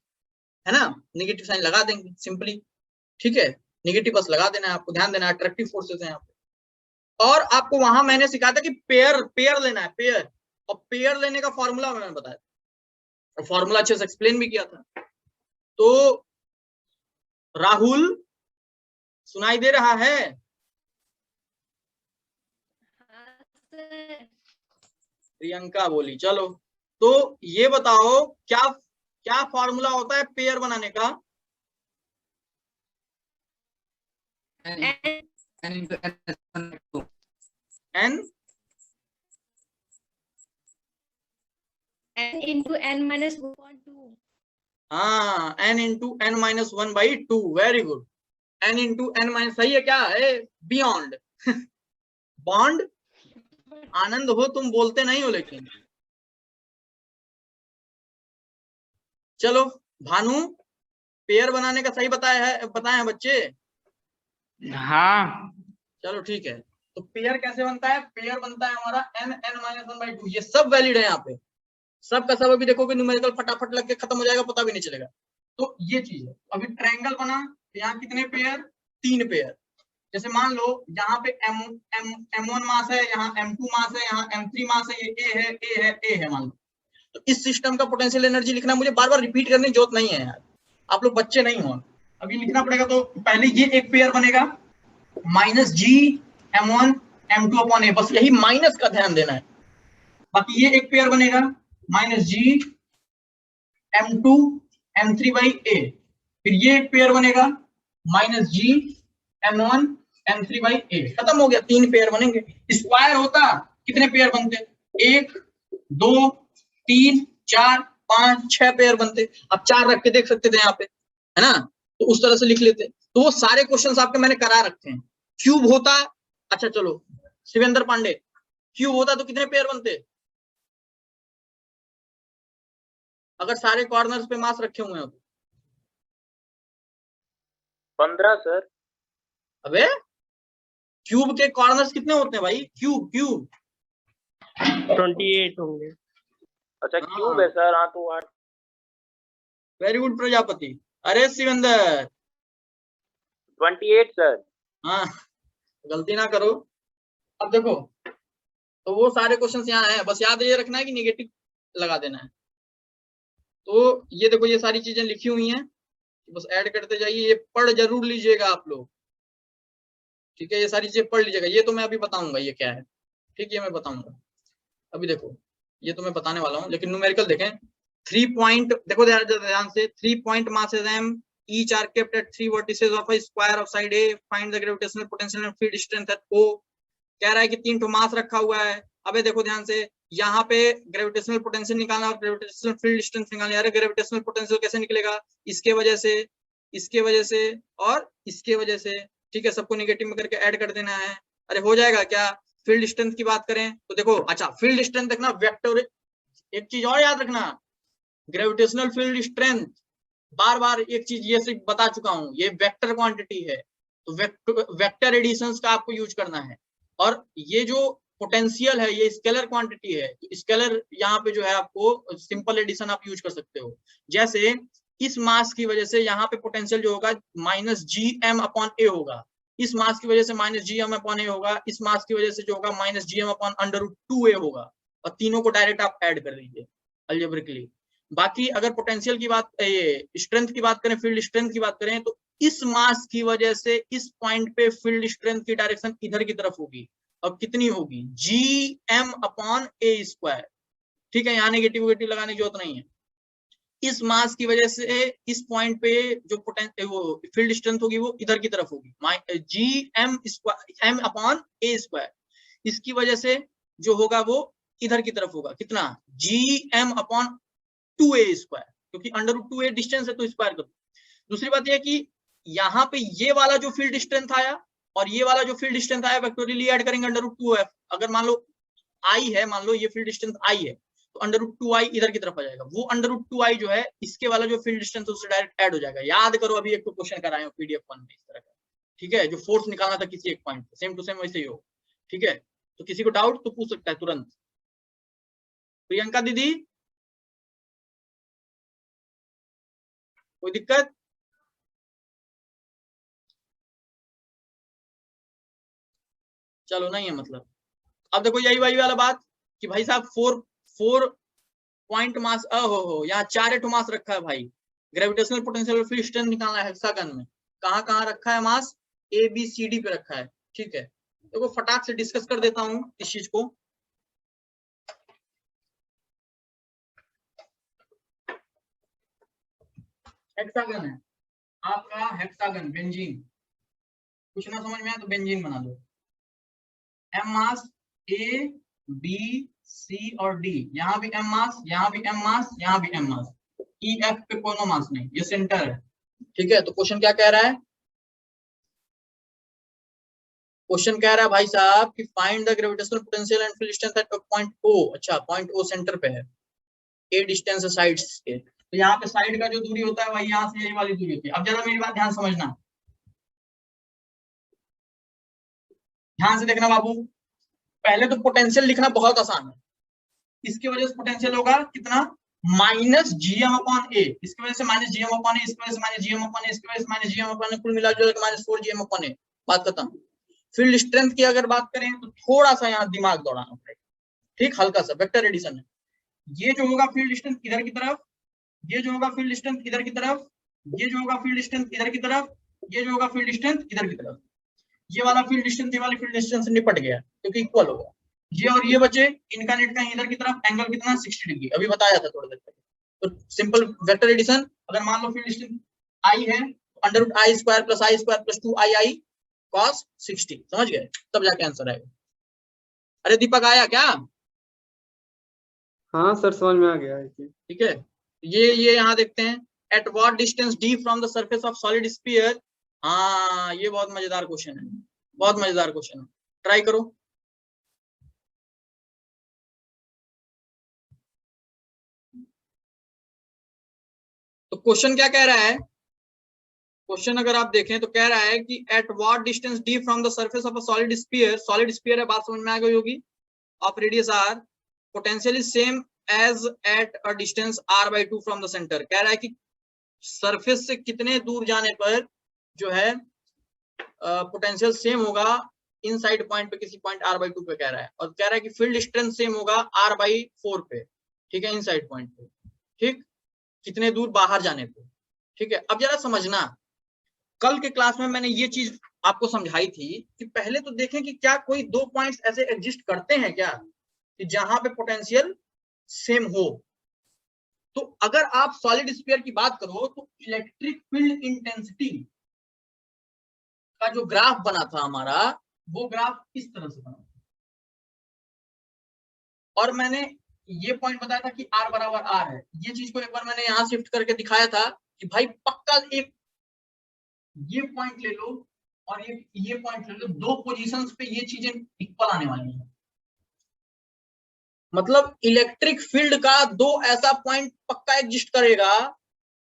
है ना, निगेटिव साइन लगा देंगे सिंपली, ठीक है, निगेटिव बस लगा देना है आपको, ध्यान देना, अट्रैक्टिव फोर्सेस हैं यहाँ पे। और आपको वहां मैंने सिखाया था कि पेयर लेना है, पेयर, और पेयर लेने का फॉर्मूला मैंने बताया, और फॉर्मूला अच्छे से एक्सप्लेन भी किया था। तो राहुल सुनाई दे रहा है, प्रियंका बोली। चलो तो ये बताओ क्या क्या फॉर्मूला होता है पेयर बनाने का? n into n minus 1/2. हाँ, n into n minus 1/2। Very good. n into n minus, सही है क्या है? Beyond bond. आनंद हो, तुम बोलते नहीं हो लेकिन। चलो भानु, पेयर बनाने का सही बताया है, बताए हैं बच्चे? हाँ चलो ठीक है। तो पेयर कैसे बनता है? पेयर बनता है हमारा n n माइनस 1/2। ये सब वैलिड है यहाँ पे, सब का सब। अभी देखोगे न्यूमेरिकल फटाफट लग के खत्म हो जाएगा, पता भी नहीं चलेगा। तो ये चीज है। अभी ट्रायंगल बना, यहाँ कितने पेयर? 3 पेयर। जैसे मान लो यहाँ पे m1 मास है, यहाँ m2 मास है, यहाँ m3 मास है, ये a है, a है, a है मान लो। तो इस सिस्टम का पोटेंशियल एनर्जी लिखना, मुझे बार बार रिपीट करने की जरूरत नहीं है यार, आप लोग बच्चे नहीं हो। अभी लिखना पड़ेगा। तो पहले ये एक पेयर बनेगा minus ji m1 m2 upon a, बस यही माइनस का ध्यान देना है। बाकी ये एक पेयर बनेगा माइनस जी m2 m3/a। फिर ये एक पेयर बनेगा माइनस जी m1 m3/a। खत्म हो गया, 3 पेयर बनेंगे। स्क्वायर होता कितने पेयर बनते? 1 2 3 4 5 6 पेयर बनते। अब 4 रख के देख सकते थे यहाँ पे, है ना? तो उस तरह से लिख लेते। तो वो सारे क्वेश्चंस आपके मैंने करा रखे हैं। क्यूब होता, अच्छा चलो शिवेंद्र पांडे, क्यूब होता तो कितने पेयर बनते? अगर सारे कॉर्नर्स पे मास रखे हुए हैं तो 15 सर। अबे क्यूब के कॉर्नर्स कितने होते हैं भाई? क्यूब 28 होंगे। अच्छा क्यूब है सर। हाँ तो 8। Very good Prajapati. अरे शिवेंद्र 28 सर। हाँ, गलती ना करो। अब देखो, तो वो सारे क्वेश्चंस यहाँ हैं, बस याद ये रखना है कि निगेटिव लगा देना है। तो ये देखो, ये सारी चीजें लिखी हुई हैं, बस ऐड करते जाइए। ये पढ़ जरूर लीजिएगा आप लोग, ठीक है? ये सारी चीजें पढ़ लीजिएगा। ये तो मैं अभी बताऊंगा ये क्या है, ठीक है? मैं बताऊंगा। अभी देखो, ये तो मैं बताने वाला हूँ, लेकिन न्यूमेरिकल देखें। 3 पॉइंट देखो ध्यान से। 3 point masses m, each are kept at 3 vertices of a square of side a. Find the gravitational potential and field strength at O. कह रहा है कि 3 मास रखा हुआ है। अबे देखो ध्यान से, यहाँ पे ग्रेविटेशनल पोटेंशियल निकालना और ग्रेविटेशनल फील्ड स्ट्रेंथ निकालना। यार ग्रेविटेशनल पोटेंशियल कैसे निकलेगा? इसके वजह से, इसके वजह से और इसके वजह से, ठीक है? सबको नेगेटिव में करके ऐड कर देना है। अरे हो जाएगा क्या? फील्ड स्ट्रेंथ की बात करें तो देखो, अच्छा फील्ड स्ट्रेंथ देखना, वेक्टर। एक चीज और याद रखना, ग्रेविटेशनल फील्ड स्ट्रेंथ, बार बार एक चीज ये सिर्फ बता चुका हूं, ये वेक्टर क्वांटिटी है। तो वेक्टर एडिशंस का आपको यूज करना है। और ये जो पोटेंशियल है ये स्केलर क्वांटिटी है। तो स्केलर यहाँ पे जो है आपको सिंपल एडिशन आप यूज कर सकते हो। जैसे इस मास की वजह से यहाँ पे पोटेंशियल जो होगा माइनस जी एम अपॉन ए होगा, इस मास की वजह से माइनस जी एम अपॉन ए होगा, इस मास की वजह से जो होगा minus G M upon √2a होगा। और तीनों को डायरेक्ट आप ऐड कर दीजिए अलजेब्रिकली। बाकी अगर पोटेंशियल की बात, ये स्ट्रेंथ की बात करें, फील्ड स्ट्रेंथ की बात करें, तो इस मास की वजह से इस पॉइंट पे फील्ड स्ट्रेंथ की डायरेक्शन इधर की तरफ होगी। और कितनी होगी? gm/a²। ठीक है, यहाँ नेगेटिव लगाने की जरूरत नहीं है। इस मास की वजह से इस पॉइंट पे जो वो फील्ड स्ट्रेंथ होगी वो इधर की तरफ होगी, gm/a²। इसकी वजह से जो होगा वो इधर की तरफ होगा, कितना? gm/2a², क्योंकि √2a डिस्टेंस है तो स्क्वायर करो। दूसरी बात यह कि यहाँ पे ये वाला जो फील्ड स्ट्रेंथ आया और ये वाला जो फील्ड स्ट्रेंथ आया, वेक्टोरियली ऐड करेंगे √2f। अगर मान लो I है, मान लो ये फील्ड स्ट्रेंथ I है, तो √2i इधर की तरफ आ जाएगा। वो √2i जो है इसके वाला जो फील्ड डिस्टेंस उससे डायरेक्ट ऐड हो जाएगा। याद करो, अभी एक तो क्वेश्चन कराए हो PDF 1 में इस तरह का, ठीक है? जो फोर्स निकालना था किसी एक पॉइंट पे, सेम टू सेम वैसे ही हो, ठीक है? तो किसी को डाउट तो पूछ सकता है तुरंत। प्रियंका दीदी कोई दिक्कत? चलो नहीं है मतलब। अब देखो यही वही वाला बात कि भाई साहब 4 पॉइंट मास हो यहाँ 4 मास रखा है भाई। ग्रेविटेशनल पोटेंशियल और फील्ड स्ट्रेंथ निकालना है हेक्सागन में। कहाँ रखा है मास? ABCD पे रखा है, ठीक है? देखो फटाक से डिस्कस कर देता हूँ इस चीज को। हेक्सागन है आपका, हेक्सागन बेंजीन। कुछ ना समझ में आया तो बेंजीन बना दो। M mass A B C और डी, यहाँ भी एम मास, यहाँ भी एम मास, यहाँ भी एम मास, ई एफ पे कोनो मास नहीं, ये सेंटर है। ठीक है, तो क्वेश्चन क्या कह रहा है? क्वेश्चन कह रहा है भाई साहब कि find the gravitational potential and field strength at point O. अच्छा, पॉइंट ओ सेंटर पे है, ए डिस्टेंस है साइड्स के, तो यहाँ पे साइड का जो दूरी होता है वही यहाँ से यही वाली दूरी होती है। अब जरा मेरी बात ध्यान समझना, ध्यान से देखना बाबू। पहले तो पोटेंशियल लिखना बहुत आसान है, इसकी वजह से पोटेंशियल होगा कितना, माइनस जीएम अपॉन ए, इसकी वजह से माइनस जीएम अपॉन ए, इसकी वजह से माइनस जीएम अपॉन ए, इसकी वजह से माइनस जीएम अपॉन ए, कुल मिला जो माइनस 4 जीएम अपॉन ए। बात खत्म। फील्ड स्ट्रेंथ की अगर बात करें तो थोड़ा सा यहाँ दिमाग दौड़ाना पड़ेगा, ठीक, हल्का सा वेक्टर एडिशन है। ये जो होगा फील्ड स्ट्रेंथ इधर की तरफ, ये जो होगा फील्ड स्ट्रेंथ इधर की तरफ, ये जो होगा फील्ड स्ट्रेंथ इधर की तरफ, ये जो होगा फील्ड स्ट्रेंथ इधर की तरफ। ये वाला फील्ड स्ट्रेंथ ये वाली फील्ड स्ट्रेंथ से निपट गया क्योंकि इक्वल होगा। ये और ये बचे, इनका नेट का इधर की तरफ एंगल कितना, 60 डिग्री, अभी बताया था थोड़ी देर पहले। तो सिंपल वेक्टर एडिशन, अगर मान लो फील्ड स्ट्रेंथ आई है, under root I square plus 2 I cos 60, समझ गए? तब जाके आंसर आएगा। अरे दीपक आया क्या? हाँ सर समझ में आ गया है। ठीक है, ये यहाँ देखते हैं, eight what distance D from the surface of solid sphere. हाँ, ये बहुत मजेदार क्वेश्चन है, बहुत मजेदार क्वेश्चन है, ट्राई करो। तो क्वेश्चन क्या कह रहा है? क्वेश्चन अगर आप देखें तो कह रहा है कि at what distance D from the surface of a solid sphere है, बात समझ में आ गई होगी, of radius R, potential is same as at a distance r/2 from the centre. कह रहा है कि सरफेस से कितने दूर जाने पर जो है पोटेंशियल सेम होगा इनसाइड पॉइंट पे, किसी पॉइंट r/2 पे कह रहा है, और कह रहा है कि फील्ड स्ट्रेंथ सेम होगा r/4 पे, ठीक है, इनसाइड पॉइंट पे, ठीक, कितने दूर बाहर जाने पे। ठीक है, अब जरा समझना, कल के क्लास में मैंने ये चीज आपको समझाई थी कि पहले तो देखें कि क्या कोई दो पॉइंट्स ऐसे एग्जिस्ट करते हैं क्या कि जहां पे पोटेंशियल सेम हो। तो अगर आप सॉलिड स्फीयर की बात करो तो इलेक्ट्रिक फील्ड इंटेंसिटी का जो ग्राफ बना था हमारा, वो ग्राफ इस तरह से बना, और मैंने ये पॉइंट बताया था कि r बराबर r है। ये चीज को एक बार मैंने यहां शिफ्ट करके दिखाया था कि भाई पक्का एक ये पॉइंट ले लो और ये पॉइंट ले लो, दो पोजीशंस पे ये चीजें इक्वल आने वाली हैं। मतलब इलेक्ट्रिक फील्ड का दो ऐसा पॉइंट पक्का एग्जिस्ट करेगा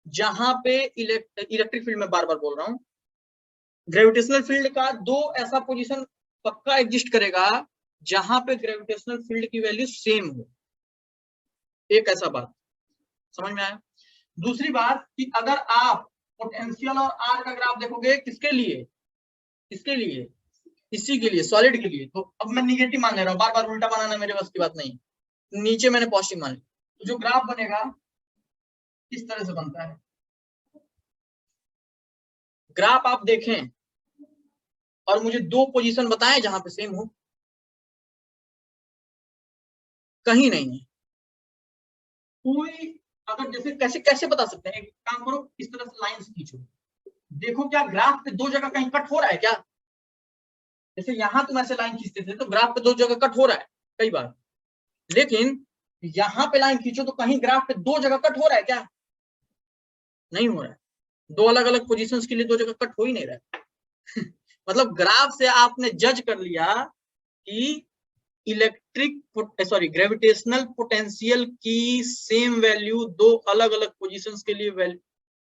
जहां पे इलेक्ट्रिक फील्ड में बार बार बोल रहा हूं, ग्रेविटेशनल फील्ड का दो ऐसा पोजीशन पक्का एग्जिस्ट करेगा जहां पे ग्रेविटेशनल फील्ड की वैल्यू सेम हो। एक ऐसा बात समझ में आया। दूसरी बात कि अगर आप पोटेंशियल और आर का ग्राफ देखोगे, किसके लिए, किसके लिए, इसी के लिए, सॉलिड के लिए, तो अब मैं निगेटिव मान ले रहा हूं, बार बार उल्टा बनाना मेरे बस की बात नहीं, नीचे मैंने पॉजिटिव मान लिया, तो जो ग्राफ बनेगा इस तरह से बनता है। ग्राफ आप देखें और मुझे दो पोजीशन बताएं जहां पे सेम हो, कहीं नहीं है कोई। अगर जैसे कैसे कैसे बता सकते हैं, एक काम करो, इस तरह से लाइंस खींचो, देखो क्या ग्राफ पे दो जगह कहीं कट हो रहा है क्या। जैसे यहां तुम ऐसे लाइन खींचते थे तो ग्राफ पे दो जगह कट हो रहा है कई बार, लेकिन यहां पे लाइन खींचो तो कहीं ग्राफ पे दो जगह कट हो रहा है क्या, नहीं हो रहा है। दो अलग अलग पोजीशंस के लिए दो जगह कट हो ही नहीं रहा है मतलब ग्राफ से आपने जज कर लिया कि ग्रेविटेशनल पोटेंशियल की सेम वैल्यू दो अलग अलग पोजीशंस के लिए वैल्यू,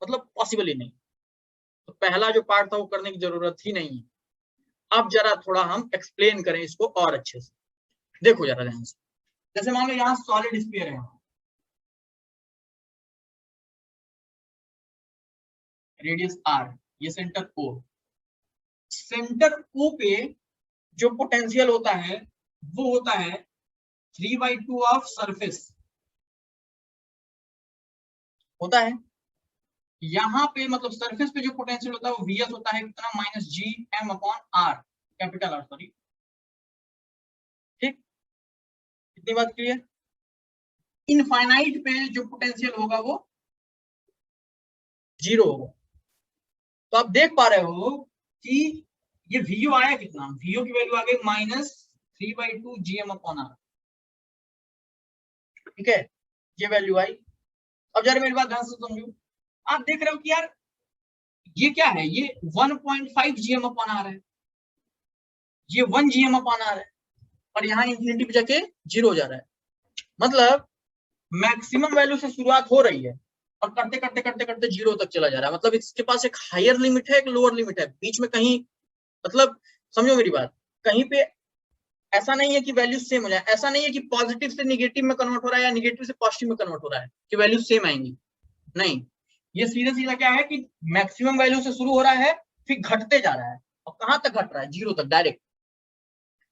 मतलब पॉसिबल ही नहीं। तो पहला जो पार्ट था वो करने की जरूरत ही नहीं है। अब जरा थोड़ा हम एक्सप्लेन करें इसको और अच्छे से, देखो जरा ध्यान से। जैसे मान लो यहाँ सॉलिड स्फीयर है, रेडियस r, ये सेंटर O, सेंटर O पे जो पोटेंशियल होता है वो होता है 3/2 ऑफ सरफेस होता है। यहाँ पे मतलब सरफेस पे जो पोटेंशियल होता है वो Vs होता है कितना, -Gm/r, कैपिटल R, सॉरी, ठीक, इतनी बात क्लियर। इनफाइनाइट पे जो पोटेंशियल होगा वो 0 होगा। तो आप देख पा रहे हो कि ये VO आया कितना, VO की वैल्यू आ गई -3/2 GM/R। ठीक है, ये वैल्यू आई। अब जरा मेरी बात ध्यान से समझो, आप देख रहे हो कि यार ये क्या है, ये 1.5 GM/R है, ये 1 GM/R है, और यहाँ इंफिनिटी पे जाके 0 हो जा रहा है। मतलब मैक्सिमम वैल्यू से शुरुआत हो रही है और करते करते करते करते 0 तक चला जा रहा है। मतलब इसके पास एक हायर लिमिट है, एक लोअर लिमिट है, बीच में कहीं, मतलब समझो मेरी बात, कहीं पे ऐसा नहीं है कि वैल्यू सेम हो जाए, ऐसा नहीं है कि पॉजिटिव से निगेटिव में कन्वर्ट हो रहा है या निगेटिव से पॉजिटिव में कन्वर्ट हो रहा है कि वैल्यू सेम आएंगी, नहीं। ये सीधा सीधा क्या है कि मैक्सिमम वैल्यू से शुरू हो रहा है, फिर घटते जा रहा है, और कहां तक घट रहा है, 0 तक डायरेक्ट।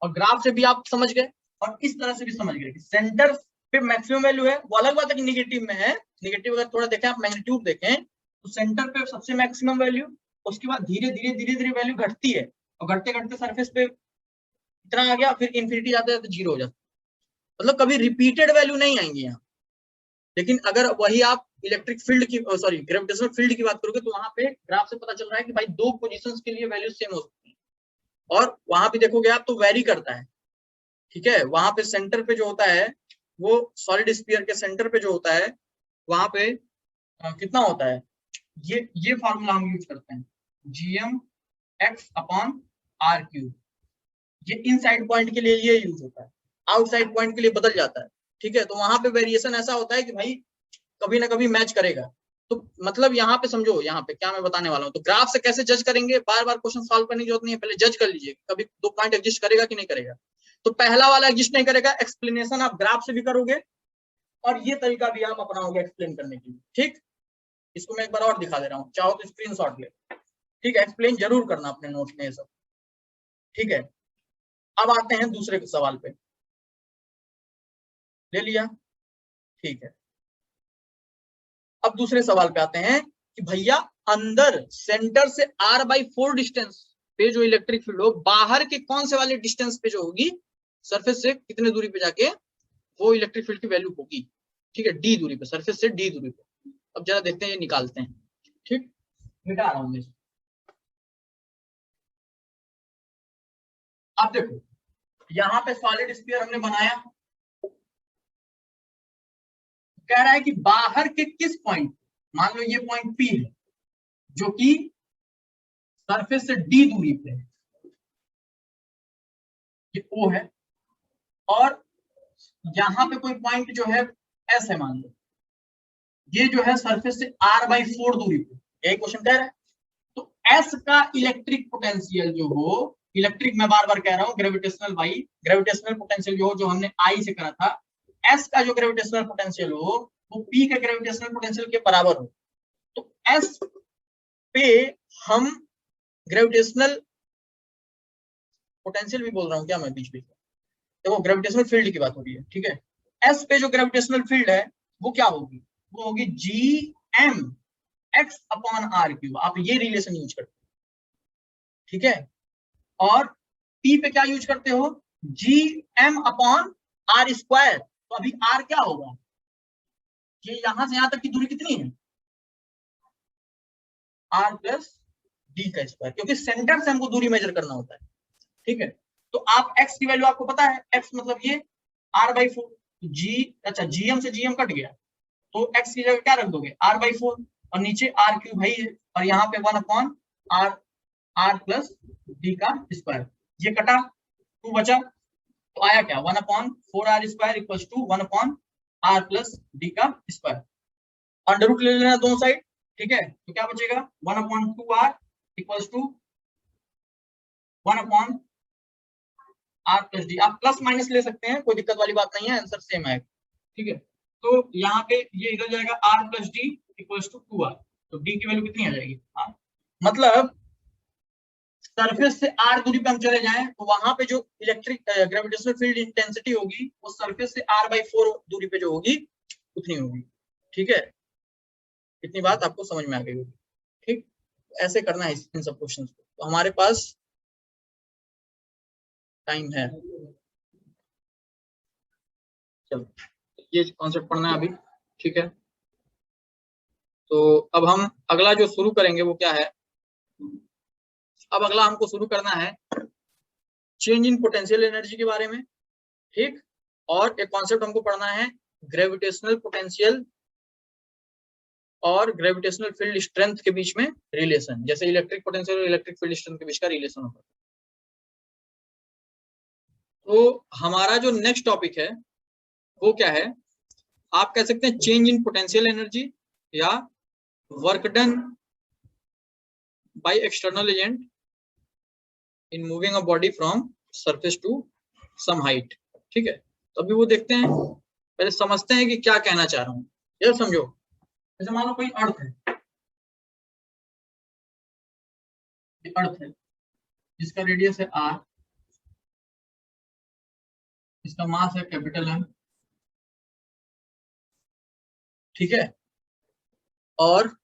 और ग्राफ से भी आप समझ गए और इस तरह से भी समझ गए कि सेंटर पे मैक्सिमम वैल्यू है। वो अलग बात है कि निगेटिव में है, निगेटिव अगर थोड़ा देखें आप, मैग्नीट्यूड देखें तो सेंटर पे सबसे मैक्सिमम वैल्यू, उसके बाद धीरे धीरे धीरे धीरे वैल्यू घटती है, और घटते घटते सरफेस पे इतना आ गया, फिर इन्फिनिटी जाते जाते 0 हो जाता है। मतलब कभी रिपीटेड वैल्यू नहीं आएंगी यहाँ। लेकिन अगर वही आप इलेक्ट्रिक फील्ड की, सॉरी ग्रेविटेशनल फील्ड की बात करोगे, तो वहां पे ग्राफ से पता चल रहा है कि भाई 2 पोजीशंस के लिए वैल्यू सेम हो सकती है, और वहां पे देखोगे आप तो वेरी करता है। ठीक है, वहां पे सेंटर पे जो होता है, वो सॉलिड स्फीयर के सेंटर पे जो होता है, वहां पे कितना होता है, ये फार्मूला हम यूज करते हैं, GmX/R³। ये इनसाइड पॉइंट के लिए ये यूज होता है, आउटसाइड पॉइंट के लिए बदल जाता है। ठीक है, तो वहां पे वेरिएशन ऐसा होता है कि भाई कभी ना कभी मैच करेगा। तो मतलब यहाँ पे समझो, यहाँ पे क्या मैं बताने वाला हूँ। तो ग्राफ से कैसे जज करेंगे, बार बार क्वेश्चन सॉल्व करने की जरूरत नहीं है, पहले जज कर लीजिए कभी 2 पॉइंट एग्जिस्ट करेगा कि नहीं करेगा। तो पहला वाला एग्जिस्ट नहीं करेगा, एक्सप्लेनेशन आप ग्राफ से भी करोगे, और ये तरीका भी आप अपनाओगे एक्सप्लेन करने के लिए। ठीक, इसको मैं एक बार और दिखा दे रहा हूँ, चाहो तो स्क्रीनशॉट ले। ठीक है, एक्सप्लेन जरूर करना अपने नोट में ये सब। ठीक है, अब आते हैं दूसरे सवाल पे, ले लिया। ठीक है, अब दूसरे सवाल पे आते हैं कि भैया अंदर सेंटर से R/4 डिस्टेंस पे जो इलेक्ट्रिक फील्ड हो, बाहर के कौन से वाले डिस्टेंस पे जो होगी, सरफेस से कितने दूरी पे जाके वो इलेक्ट्रिक फील्ड की वैल्यू होगी। ठीक है, D दूरी पे, सरफेस से D दूरी पे। अब जरा देखते हैं, ये निकालते हैं। ठीक, मिटा रहा हूं। अब देखो, यहाँ पे सॉलिड स्फीयर हमने बनाया, कह रहा है कि बाहर के किस पॉइंट, मान लो ये पॉइंट P है जो कि सरफेस से D दूरी पे है, ये O है, और यहाँ पे कोई पॉइंट जो है S है, मान लो ये जो है सरफेस से R/4 दूरी पे, यही क्वेश्चन कह रहा है। तो S का इलेक्ट्रिक पोटेंशियल जो हो, इलेक्ट्रिक मैं बार बार कह रहा हूँ, ग्रेविटेशनल भाई, ग्रेविटेशनल पोटेंशियल जो हो, जो हमने I से करा था, S का जो ग्रेविटेशनल पोटेंशियल हो वो P के ग्रेविटेशनल पोटेंशियल के बराबर हो। तो S पे हम ग्रेविटेशनल पोटेंशियल भी बोल रहा हूँ क्या मैं बीच बीच में, देखो ग्रेविटेशनल फील्ड की बात हो रही है। ठीक है, S पे जो ग्रेविटेशनल फील्ड है वो क्या होगी, वो होगी GmX/R³। आप ये रिलेशन यूज करते हो। ठीक है, और P पे क्या यूज करते हो, Gm/R²। तो अभी R क्या होगा, ये यहां से यहां तक की दूरी कितनी है, R+D का स्क्वायर, क्योंकि सेंटर से हमको दूरी मेजर करना होता है। ठीक है, तो आप x की वैल्यू आपको पता है, x मतलब ये R/4, अच्छा Gm से Gm कट गया, तो x की जगह क्या रख दोगे, R/4, और नीचे R³ है, और यहाँ पे 1/R+D का स्क्वायर, ये कटा, 2 बचा, तो आया क्या, 1/4R² = 1/R+D का स्क्वायर। अंडर रूट ले लेना दोनों साइड। ठीक है, तो क्या बचेगा, 1/2R = 1/R+D। आप प्लस माइनस ले सकते हैं, कोई दिक्कत वाली बात नहीं है, आंसर सेम आएगा। ठीक है, तो यहाँ पे ये इधर जाएगा, R+D = 2R, तो D की वैल्यू कितनी आ जाएगी, मतलब सरफेस से R दूरी पे हम चले जाएं तो वहां पे जो इलेक्ट्रिक ग्रेविटेशनल फील्ड इंटेंसिटी होगी वो सरफेस से R/4 दूरी पे जो होगी उतनी होगी। ठीक है, इतनी बात आपको समझ में आ गई होगी। ठीक, ऐसे करना है इन सब क्वेश्चंस को। तो हमारे पास टाइम है, चलो ये कॉन्सेप्ट पढ़ना है अभी। ठीक है, तो अब हम अगला जो शुरू करेंगे वो क्या है, अब अगला हमको शुरू करना है चेंज इन पोटेंशियल एनर्जी के बारे में, ठीक। और एक कॉन्सेप्ट हमको पढ़ना है ग्रेविटेशनल पोटेंशियल और ग्रेविटेशनल फील्ड स्ट्रेंथ के बीच में रिलेशन, जैसे इलेक्ट्रिक पोटेंशियल और इलेक्ट्रिक फील्ड स्ट्रेंथ के बीच का रिलेशन होगा। तो हमारा जो नेक्स्ट टॉपिक है वो क्या है, आप कह सकते हैं चेंज इन पोटेंशियल एनर्जी या work done by external agent in moving a body from surface to some height, ठीक है। तो अभी वो देखते हैं, पहले समझते हैं कि क्या कहना चाह रहा हूं। यार समझो, जैसे मान लो कोई अर्थ है, अर्थ है जिसका रेडियस है r, इसका मास है कैपिटल M, ठीक है। और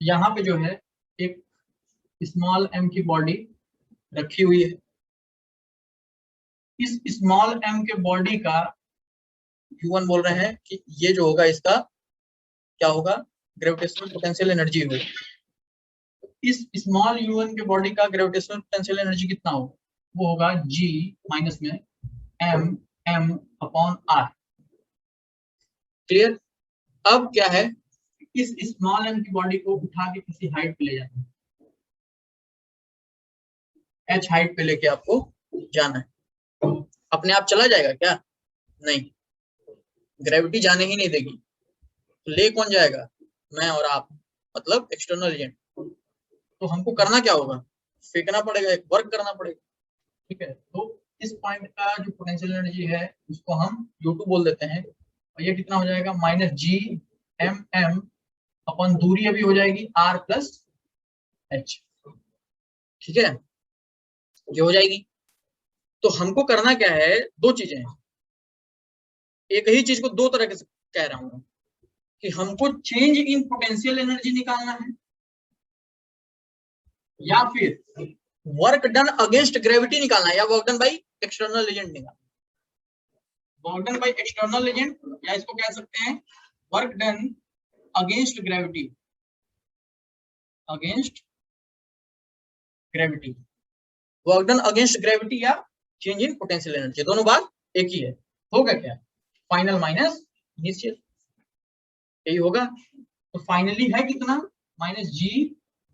यहाँ पे जो है एक स्मॉल m की बॉडी रखी हुई है। इस स्मॉल m के बॉडी का U1 बोल रहे हैं कि ये जो होगा इसका क्या होगा, ग्रेविटेशनल पोटेंशियल एनर्जी होगी। इस स्मॉल U1 के बॉडी का ग्रेविटेशनल पोटेंशियल एनर्जी कितना होगा, वो होगा G माइनस में m अपॉन r, क्लियर। अब क्या है, इस स्मॉल m की बॉडी को उठा के किसी हाइट पे ले जाना है, h हाइट पे लेके आपको जाना है। अपने आप चला जाएगा क्या, नहीं, ग्रेविटी जाने ही नहीं देगी। तो ले कौन जाएगा, मैं और आप, मतलब एक्सटर्नल एजेंट। तो हमको करना क्या होगा, फेंकना पड़ेगा, एक वर्क करना पड़ेगा, ठीक है। तो इस पॉइंट का जो पोटेंशियल एनर्जी है उसको हम U2 बोल देते हैं, और ये कितना हो जाएगा, माइनस G m अपन दूरी अभी हो जाएगी r प्लस h, ठीक है, ये हो जाएगी। तो हमको करना क्या है, दो चीजें हैं, एक ही चीज को दो तरह से कह रहा हूं कि हमको चेंज इन पोटेंशियल एनर्जी निकालना है या फिर वर्क डन अगेंस्ट ग्रेविटी निकालना है, या work done by external agent निकालना। Work done by external agent, या इसको कह सकते हैं work done against gravity, against gravity, work done against gravity या चेंज इन पोटेंशियल एनर्जी, दोनों बात एक ही है। होगा क्या, फाइनल माइनस इनिशियल, यही होगा। तो फाइनली है कितना, minus G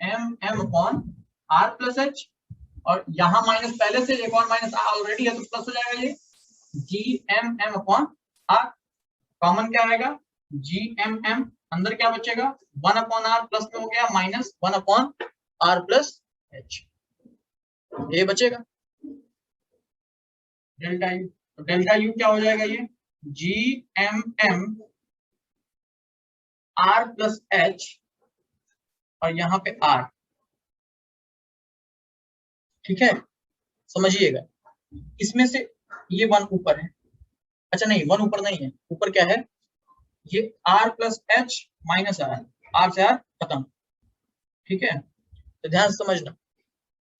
m upon r plus h, और यहाँ माइनस पहले से एक और माइनस ऑलरेडी है तो प्लस हो जाएगा, ये G m upon r, common क्या आएगा, G m अंदर क्या बचेगा, 1 अपॉन r प्लस में हो गया minus 1 upon r plus h, ये बचेगा डेल्टा U। तो डेल्टा U क्या हो जाएगा, ये G m r plus h और यहाँ पे r, ठीक है, समझिएगा। इसमें से ये 1 ऊपर है, अच्छा नहीं 1 ऊपर नहीं है, ऊपर क्या है, ये r plus h minus r से r खत्म, ठीक है। तो ध्यान से समझना,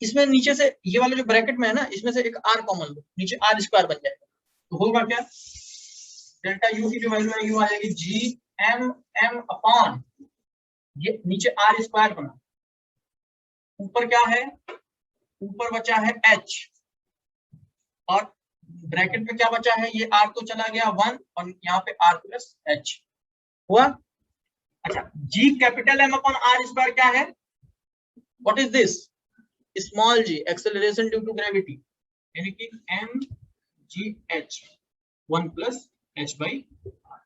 इसमें नीचे से ये वाला जो ब्रैकेट में है ना, इसमें से एक r कॉमन लो, नीचे r स्क्वायर बन जाएगा। तो होगा क्या, डेल्टा U की जो वैल्यू है U आ जाएगी G m अपॉन, ये नीचे r स्क्वायर बना, ऊपर क्या है, ऊपर बचा है h, और ब्रैकेट में क्या बचा है, ये r तो चला गया 1, और यहाँ पे r प्लस h हुआ। अच्छा, G capital M upon r square क्या है, what is this, small g, acceleration due to gravity, यानी कि mgh 1 plus h by r।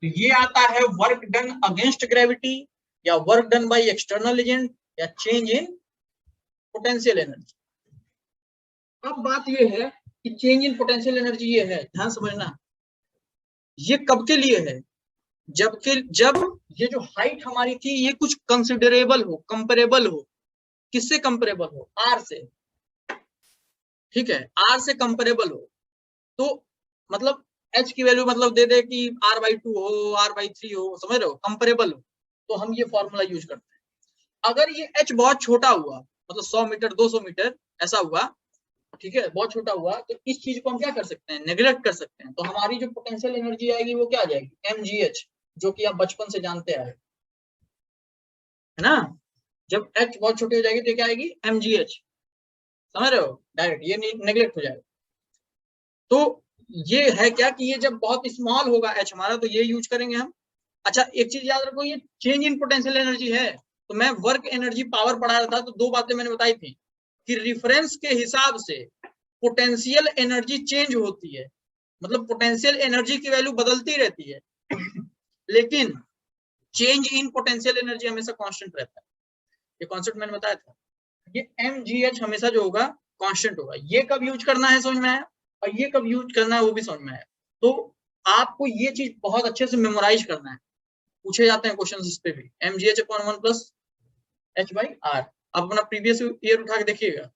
तो ये आता है वर्क डन अगेंस्ट ग्रेविटी, या work done by external agent, या चेंज इन पोटेंशियल एनर्जी। अब बात ये है कि चेंज इन पोटेंशियल एनर्जी ये है, ध्यान समझना, ये कब के लिए है, जब ये जो हाइट हमारी थी ये कुछ कंसिडरेबल हो, कंपेरेबल हो, किससे कंपेरेबल हो, r से, ठीक है, r से कंपेरेबल हो। तो मतलब h की वैल्यू मतलब दे दे कि r/2 हो, r/3 हो, समझ रहे हो, कंपेरेबल हो, तो हम ये फॉर्मूला यूज करते हैं। अगर ये h बहुत छोटा हुआ, मतलब 100 मीटर 200 मीटर ऐसा हुआ, ठीक है, बहुत छोटा हुआ, तो इस चीज को हम क्या कर सकते हैं, नेग्लेक्ट कर सकते हैं। तो हमारी जो पोटेंशियल एनर्जी आएगी वो क्या आ जाएगी, mgh जो कि आप बचपन से जानते आए, है ना। जब H बहुत छोटी हो जाएगी तो क्या आएगी, mgh, समझ रहे हो, डायरेक्ट ये नेग्लेक्ट हो जाएगा। तो ये है क्या कि ये जब बहुत स्मॉल होगा H हमारा तो ये यूज करेंगे हम। अच्छा एक चीज याद रखो, ये चेंज इन पोटेंशियल एनर्जी है, तो मैं वर्क एनर्जी पावर पढ़ा रहा था तो दो बातें मैंने बताई थी कि रिफरेंस के हिसाब से पोटेंशियल एनर्जी चेंज होती है, मतलब पोटेंशियल एनर्जी की वैल्यू बदलती रहती है लेकिन चेंज इन पोटेंशियल एनर्जी हमेशा कांस्टेंट रहता है। ये कॉन्सेप्ट मैंने बताया था। ये mgh हमेशा जो होगा कांस्टेंट होगा। ये कब यूज करना है समझ में आया, और ये कब यूज करना है वो भी समझ में आया। तो आपको ये चीज बहुत अच्छे से मेमोराइज करना है, पूछे जाते हैं क्वेश्चन इस पे भी, mgh/1 प्लस h/r। आप अपना प्रीवियस ईयर उठा के देखिएगा,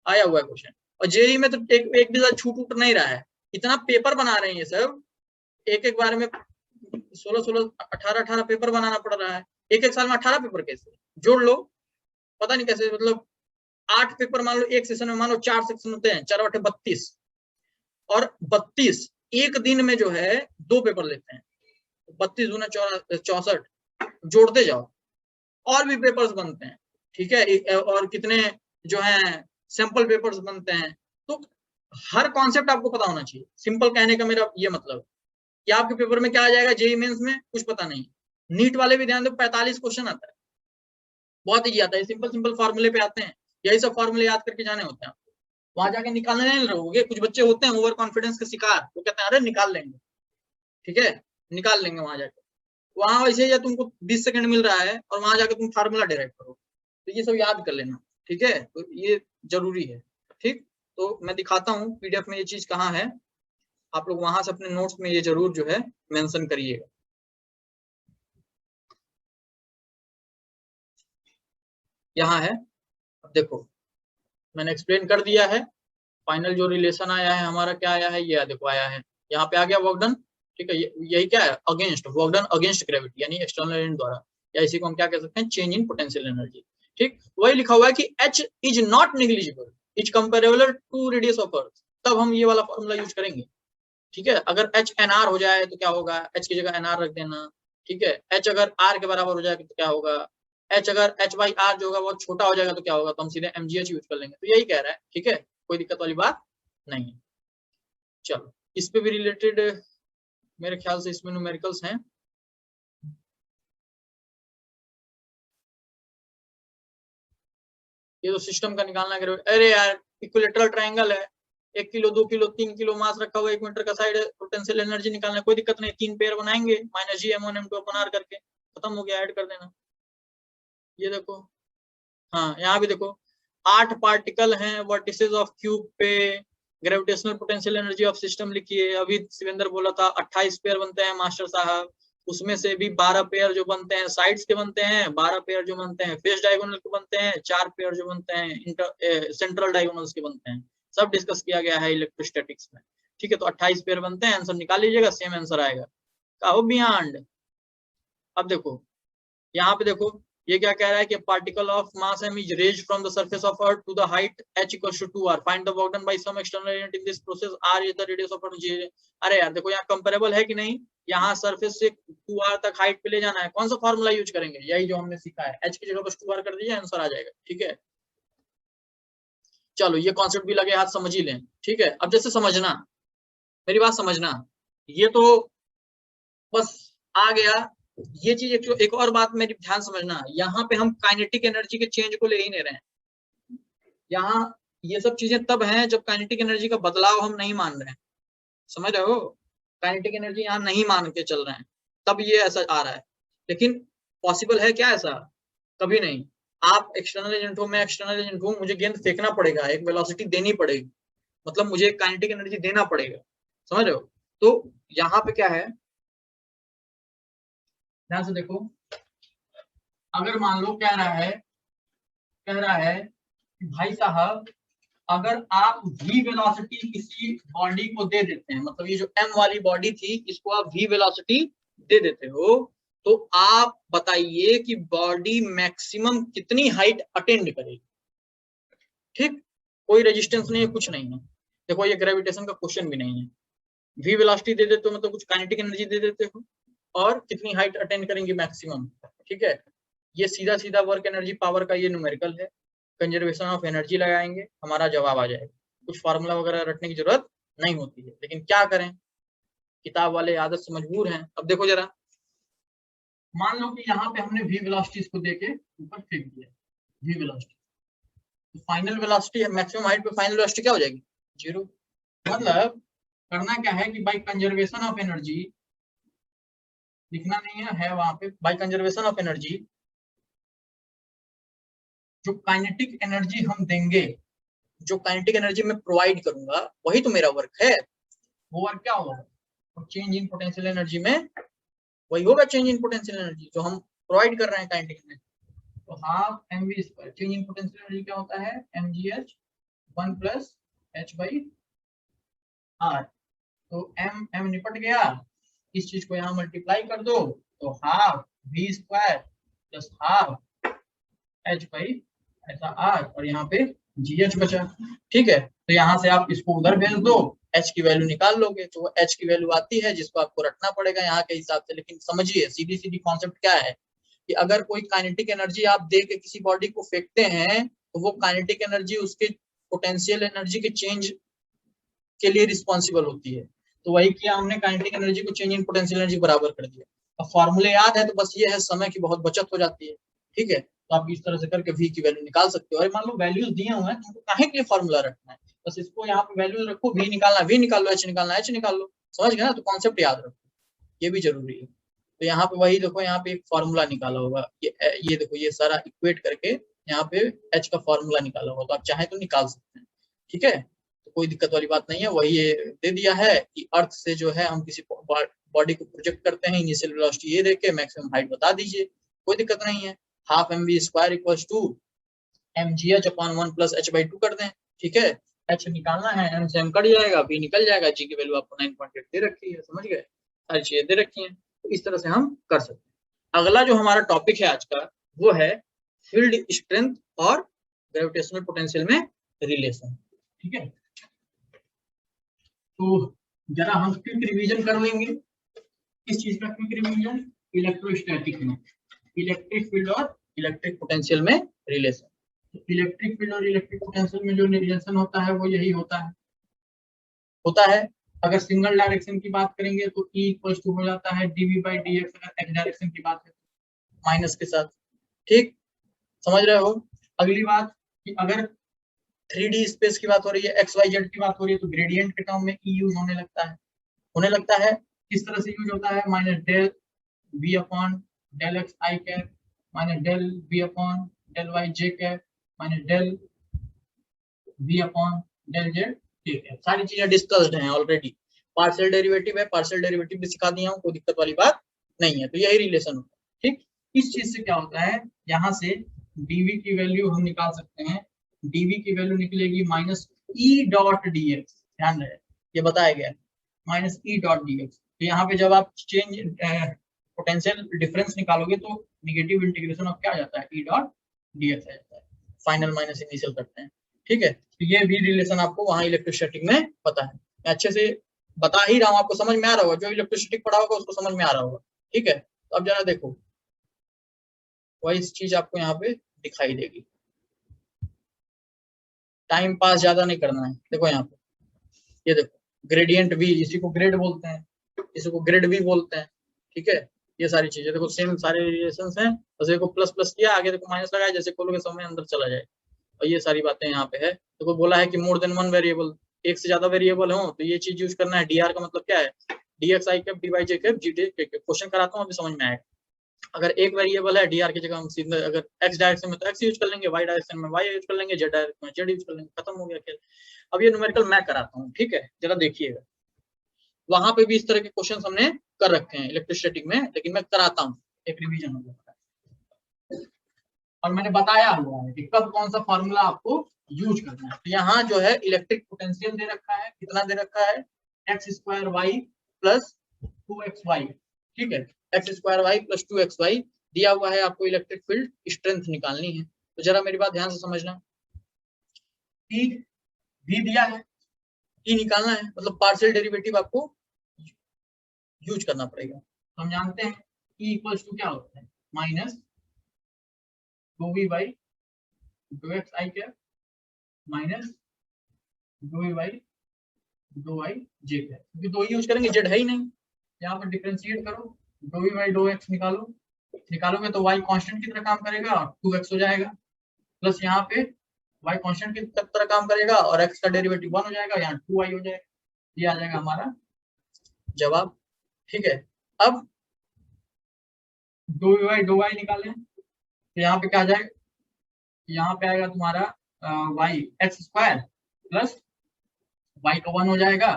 आया हुआ है क्वेश्चन। और जेई में तो एक भी छूट उठ नहीं रहा है, इतना पेपर बना रहे हैं ये सब, एक एक बार में 16 18 पेपर बनाना पड़ रहा है। एक साल में 18 पेपर कैसे जोड़ लो, पता नहीं कैसे, मतलब 8 पेपर मान लो एक सेशन में, मान लो 4 सेक्शन होते हैं, 4 × 8 = 32, और 32 एक दिन में जो है 2 पेपर लेते हैं, 32 × 64 जोड़ते जाओ, और भी पेपर्स बनते हैं, ठीक है, और कितने जो है सैंपल पेपर्स बनते हैं। तो हर कॉन्सेप्ट आपको पता होना चाहिए। सिंपल कहने का मेरा ये मतलब कि आपके पेपर में क्या आ जाएगा, जेईई मेंस में कुछ पता नहीं। नीट वाले भी ध्यान दो, 45 क्वेश्चन आता है, बहुत ईजी आता है, सिंपल सिंपल फॉर्मूले पे आते हैं, यही सब फॉर्मूले याद करके जाने होते हैं। वहां जाके निकालने नहीं रहोगे। कुछ बच्चे होते हैं ओवर कॉन्फिडेंस के शिकार, वो कहते हैं अरे निकाल लेंगे, ठीक है, निकाल लेंगे। वहां जाके, वहां वैसे या तुमको 20 सेकंड मिल रहा है और वहां जाके तुम फार्मूला डिराइव करो, तो ये सब याद कर लेना, ठीक है, तो ये जरूरी है। ठीक, तो मैं दिखाता हूँ पीडीएफ में ये चीज कहाँ है, आप लोग वहां से अपने नोट्स में ये जरूर जो है मेंशन करिएगा। यहाँ है, अब देखो मैंने एक्सप्लेन कर दिया है। फाइनल जो रिलेशन आया है हमारा, क्या आया है, ये देखो आया है, यहाँ पे आ गया वर्क डन, ठीक है। यही क्या है, against, work done against gravity, यानी एक्सटर्नल एजेंट द्वारा, या इसी को हम क्या कह सकते हैं, चेंज इन पोटेंशियल एनर्जी। ठीक, वही लिखा हुआ है कि H is not negligible, is comparable to radius of earth, तब हम ये वाला फॉर्मूला यूज करेंगे। ठीक है, अगर H NR हो जाए तो क्या होगा, H की जगह NR रख देना, ठीक है। H अगर R के बराबर हो जाए तो क्या होगा, H अगर H/R जो होगा बहुत छोटा हो जाएगा तो क्या होगा, तो हम सीधे mgh यूज कर लेंगे। तो यही कह रहा है, ठीक है, कोई दिक्कत वाली बात नहीं है। चलो इस पे भी रिलेटेड मेरे ख्याल से इसमें न्यूमेरिकल्स हैं। ये तो सिस्टम का निकालना है। अरे यार इक्विलेटरल ट्रायंगल है, 1 किलो 2 किलो 3 किलो मास रखा हुआ 1 मीटर का साइड है, पोटेंशियल एनर्जी निकालना है, कोई दिक्कत नहीं, 3 पेयर बनाएंगे -gm1m2/r करके, खत्म हो गया, ऐड कर देना। ये देखो, हाँ यहाँ भी देखो 8 पार्टिकल हैं वर्टिसेस ऑफ क्यूब पे, gravitational potential energy of system लिखिए। अभी शिवेंद्र बोला था 28 पेयर बनते हैं मास्टर साहब, उसमें से भी 12 पेयर जो बनते हैं साइड्स के बनते हैं, 12 पेयर जो बनते हैं फेस डायगोनल के बनते हैं, 4 पेयर जो बनते हैं सेंट्रल डायगोनल्स के बनते हैं। सब डिस्कस किया गया है इलेक्ट्रोस्टैटिक्स में, ठीक है। तो 28 पेयर बनते हैं, आंसर निकाल लीजिएगा, सेम आंसर आएगा। कहो बियॉन्ड। अब देखो यहाँ पे देखो, ये क्या कह रहा है कि particle of mass m is raised from the surface of earth to the height h = 2r, find the work done by some external agent in this process, r is the radius of earth. अरे यार देखो यहाँ comparable है कि नहीं, यहाँ surface से 2r तक हाइट पे ले जाना है, कौन सा फॉर्मूला यूज करेंगे, यही जो हमने सीखा है, h की जगह बस 2r कर दीजिए, आंसर आ जाएगा, ठीक है। चलो ये कॉन्सेप्ट भी लगे हाथ समझ ही लें, ठीक है। अब जैसे समझना, मेरी बात समझना, ये तो बस आ गया। ये चीज एक और बात मेरी ध्यान समझना, यहाँ पे हम काइनेटिक एनर्जी के चेंज को ले ही नहीं रहे हैं। यहाँ ये सब चीजें तब हैं जब काइनेटिक एनर्जी का बदलाव हम नहीं मान रहे हैं, समझ रहे हो, काइनेटिक एनर्जी यहाँ नहीं मान के चल रहे हैं, तब ये ऐसा आ रहा है। लेकिन पॉसिबल है क्या ऐसा, कभी नहीं। आप एक्सटर्नल एजेंट हो, मैं एक्सटर्नल एजेंट हूँ, मुझे गेंद फेंकना पड़ेगा, एक वेलोसिटी देनी पड़ेगी, मतलब मुझे काइनेटिक एनर्जी देना पड़ेगा, समझ रहे हो। तो यहाँ पे क्या है, ध्यान से देखो, अगर मान लो कह रहा है कि भाई साहब अगर आप v वेलोसिटी किसी बॉडी को दे देते हैं, मतलब ये जो m वाली बॉडी थी इसको आप v वेलोसिटी दे देते हो, तो आप बताइए कि बॉडी मैक्सिमम कितनी हाइट अटेंड करेगी। ठीक, कोई रेजिस्टेंस नहीं है, कुछ नहीं है। देखो ये ग्रेविटेशन का क्वेश्चन भी नहीं है, v वेलोसिटी दे देते हो मतलब कुछ काइनेटिक एनर्जी दे देते हो, और कितनी हाइट अटेंड करेंगी मैक्सिमम, ठीक है। ये सीधा सीधा वर्क एनर्जी पावर का ये न्यूमेरिकल है, कंजर्वेशन ऑफ एनर्जी लगाएंगे, हमारा जवाब आ जाएगा। कुछ फार्मूला वगैरह रटने की जरूरत नहीं होती है, लेकिन क्या करें, किताब वाले आदत से मजबूर हैं। अब देखो जरा, मान लो कि यहाँ पे हमने वी वेलोसिटी को देके ऊपर फेंक दिया, वी वेलोसिटी, तो फाइनल वेलोसिटी, मैक्सिमम हाइट पे फाइनल वेलोसिटी क्या हो जाएगी, 0। मतलब करना क्या है कि बाय कंजर्वेशन ऑफ एनर्जी, लिखना नहीं है वहां पे, बाय कंजर्वेशन ऑफ एनर्जी जो काइनेटिक एनर्जी हम देंगे, जो काइनेटिक एनर्जी मैं प्रोवाइड करूंगा, वही तो मेरा वर्क है। वो वर्क क्या होगा, तो चेंज इन पोटेंशियल एनर्जी में वही होगा, चेंज इन पोटेंशियल एनर्जी जो हम प्रोवाइड कर रहे हैं काइनेटिक एनर्जी। तो half mv square, change in potential energy क्या होता है, mgh 1 प्लस h/r। तो m निपट गया, इस चीज को यहाँ मल्टीप्लाई कर दो, तो half v square plus half h/r, और यहाँ पे gh बचा, ठीक है। तो यहाँ से आप इसको उधर भेज दो, h की वैल्यू निकाल लोगे, तो वो h की वैल्यू आती है जिसको आपको रखना पड़ेगा यहाँ के हिसाब से। लेकिन समझिए सीधी सीधी कॉन्सेप्ट क्या है कि अगर कोई काइनेटिक एनर्जी आप दे के किसी बॉडी को फेंकते हैं, तो वो काइनेटिक एनर्जी उसके पोटेंशियल एनर्जी के चेंज के लिए रिस्पॉन्सिबल होती है। तो वही किया हमने, काइनेटिक एनर्जी को चेंज इन पोटेंशियल एनर्जी बराबर कर दिया। अब फॉर्मूले याद है तो बस ये है, समय की बहुत बचत हो जाती है, ठीक है। तो आप इस तरह से करके v की वैल्यू निकाल सकते हो। और मान लो वैल्यूज दिए हुए हैं, तुमको काहे के लिए फॉर्मूला रखना है, बस इसको यहाँ पे वैल्यूज रखो, v निकालना v निकाल लो, h निकालना h निकाल लो, समझ गए ना। तो कॉन्सेप्ट याद रखो, ये भी जरूरी है। तो यहाँ पे वही देखो, यहाँ पे एक फॉर्मूला निकाला होगा, ये देखो, ये सारा इक्वेट करके यहाँ पे h का फॉर्मूला निकाला होगा, तो आप चाहे तो निकाल सकते हैं, ठीक है। तो कोई दिक्कत वाली बात नहीं है। वही ये दे दिया है कि अर्थ से जो है हम किसी बॉडी को प्रोजेक्ट करते हैं, इनिशियल वेलोसिटी ये देके मैक्सिमम हाइट बता दीजिए, कोई दिक्कत नहीं है। Half mv square equals to mgh upon 1 plus h/2 कर दें, ठीक है। h निकालना है, m से m कट जाएगा, v निकल जाएगा, g की वैल्यू आपको 9.8 दे रखी है, समझ गए, सारी चीजें दे रखी हैं। तो इस तरह से हम कर सकते हैं। अगला जो हमारा टॉपिक है आज का, वो है फील्ड स्ट्रेंथ और ग्रेविटेशनल पोटेंशियल में रिलेशन, ठीक है। तो जरा हम क्विक रिवीजन कर लेंगे, इस चीज का क्विक रिवीजन, इलेक्ट्रोस्टैटिक में इलेक्ट्रिक फील्ड और इलेक्ट्रिक पोटेंशियल में रिलेशन। इलेक्ट्रिक फील्ड और इलेक्ट्रिक पोटेंशियल में जो रिलेशन होता है वो यही होता है। अगर सिंगल डायरेक्शन की बात करेंगे तो E इक्वल टू हो जाता है dv/dx, अगर x डायरेक्शन की बात है माइनस के साथ, ठीक, समझ रहे हो। अगली बात कि अगर 3D स्पेस की बात हो रही है, XYZ की बात हो रही है, तो ग्रेडियंट के टर्म में E यूज होने लगता है। किस तरह से यूज होता है, minus del v upon del X I cap minus del v upon del Y J cap minus del v upon del Z, ठीक है। सारी चीजें डिस्कस्ड हैं ऑलरेडी। पार्शियल डेरिवेटिव है, पार्शियल डेरिवेटिव भी सिखा दिया हूं, कोई दिक्कत वाली बात नहीं है। तो यही रिलेशन होता है, ठीक। इस चीज से क्या होता है, यहाँ से dv की वैल्यू हम निकाल सकते हैं, dv की वैल्यू निकलेगी माइनस e डॉट dx, ध्यान रहे ये बताया गया माइनस e डॉट dx। तो यहाँ पे जब आप चेंज पोटेंशियल डिफरेंस निकालोगे तो निगेटिव इंटीग्रेशन ऑफ क्या आ जाता है, e डॉट dx आ जाता है, फाइनल माइनस इनिशियल करते हैं, ठीक है। तो ये भी रिलेशन आपको वहां इलेक्ट्रोस्टैटिक में पता है, मैं अच्छे से बता ही रहा हूँ, आपको समझ में आ रहा होगा, जो इलेक्ट्रोस्टैटिक पढ़ा होगा उसको समझ में आ रहा होगा, ठीक है। तो अब जरा देखो, वही चीज आपको यहाँ पे दिखाई देगी। टाइम पास ज्यादा नहीं करना है, देखो यहाँ पे, ये देखो ग्रेडियंट v, इसी को ग्रेड बोलते हैं, इसी को ग्रेड v बोलते हैं, ठीक है। ये सारी चीजें देखो सेम सारे रिलेशंस हैं, बस देखो प्लस प्लस किया, आगे देखो माइनस लगाया, जैसे खोलोगे समय अंदर चला जाए, और ये सारी बातें यहाँ पे है। देखो बोला है कि मोर देन वन वेरिएबल, एक से ज्यादा वेरिएबल हो तो ये चीज यूज करना है। dr का मतलब क्या है, dx i cap dy j cap gt cap. Question कराता हूँ अभी समझ में आएगा। अगर एक वेरिएबल है, dr की जगह हम सीधे अगर x डायरेक्शन में तो x यूज कर लेंगे, y डायरेक्शन में y यूज कर लेंगे, z डायरेक्शन में z यूज कर लेंगे, खत्म हो गया खेल। अब ये न्यूमेरिकल मैं कराता हूँ, ठीक है, जरा देखिएगा। वहां पे भी इस तरह के क्वेश्चन हमने कर रखे हैं इलेक्ट्रोस्टैटिक में, लेकिन मैं कराता हूँ, एक रिवीजन हो गया। और मैंने बताया हुआ है कि कब कौन सा फॉर्मूला आपको यूज करना है। तो यहाँ जो है इलेक्ट्रिक पोटेंशियल दे रखा है, कितना दे रखा है, x square Y plus 2xy, ठीक है, x square Y plus 2xy दिया हुआ है। आपको इलेक्ट्रिक फील्ड स्ट्रेंथ निकालनी है, तो जरा मेरी बात ध्यान से समझना। E भी दिया है, E निकालना है, मतलब पार्शियल डेरिवेटिव आपको यूज करना पड़ेगा। तो हम जानते हैं E इक्वल्स टू क्या होता है, minus 2v by 2x I cap minus 2v by 2y j cap, क्योंकि 2 यूज करेंगे, z है ही नहीं। यहाँ पर डिफरेंशिएट करो, 2v बाई 2x निकालोगे तो y कांस्टेंट की तरह काम करेगा और 2x हो जाएगा, प्लस यहाँ पे y कांस्टेंट की तरह काम करेगा और x का डेरिवेटिव 1 हो जाएगा, यहाँ 2y हो जाएगा। ये आ जाएगा हमारा जवाब। ठीक है, अब 2v बाई 2y निकालें तो यहाँ पे क्या आ जाएगा, यहाँ पे आएगा तुम्हारा y x square plus y का 1 हो जाएगा,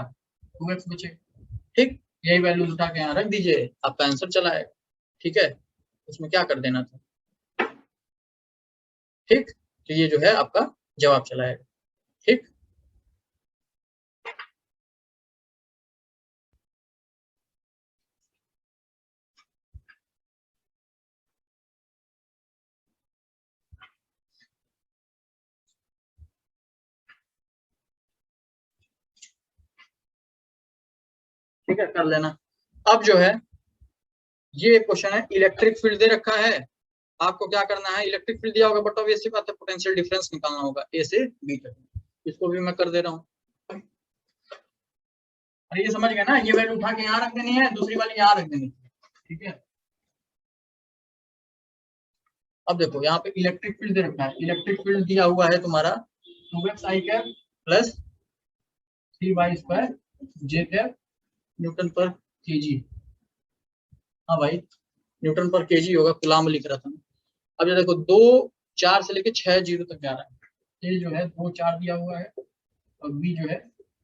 2x बचेगा। ठीक, यही वैल्यूज उठा के यहाँ रख दीजिए, आपका आंसर चला आएगा। ठीक है, उसमें क्या कर देना था। ठीक, तो ये जो है आपका जवाब चला आएगा। ठीक, ठीक है, कर लेना। अब जो है ये क्वेश्चन है, इलेक्ट्रिक फील्ड दे रखा है, आपको क्या करना है, इलेक्ट्रिक फील्ड दिया होगा बट ऑब्वियसली बात है पोटेंशियल डिफरेंस निकालना होगा ए से बी तक। इसको भी मैं कर दे रहा हूँ। अरे ये समझ गए ना, ये वैल्यू उठा के यहाँ रख देनी है, दूसरी वाली यहाँ रख देनी है। ठीक है, अब देखो यहाँ पे इलेक्ट्रिक फील्ड दे रखा है, इलेक्ट्रिक फील्ड दिया हुआ है तुम्हारा 2x आई कैप प्लस 3y स्क्वायर जे कैप न्यूटन पर केजी। हाँ भाई, न्यूटन पर केजी होगा, कूलम्ब लिख रहा था। अब ये देखो 2 4 से लेके 6 0 तक जा रहा है। ये जो है 2 4 दिया हुआ है और बी जो है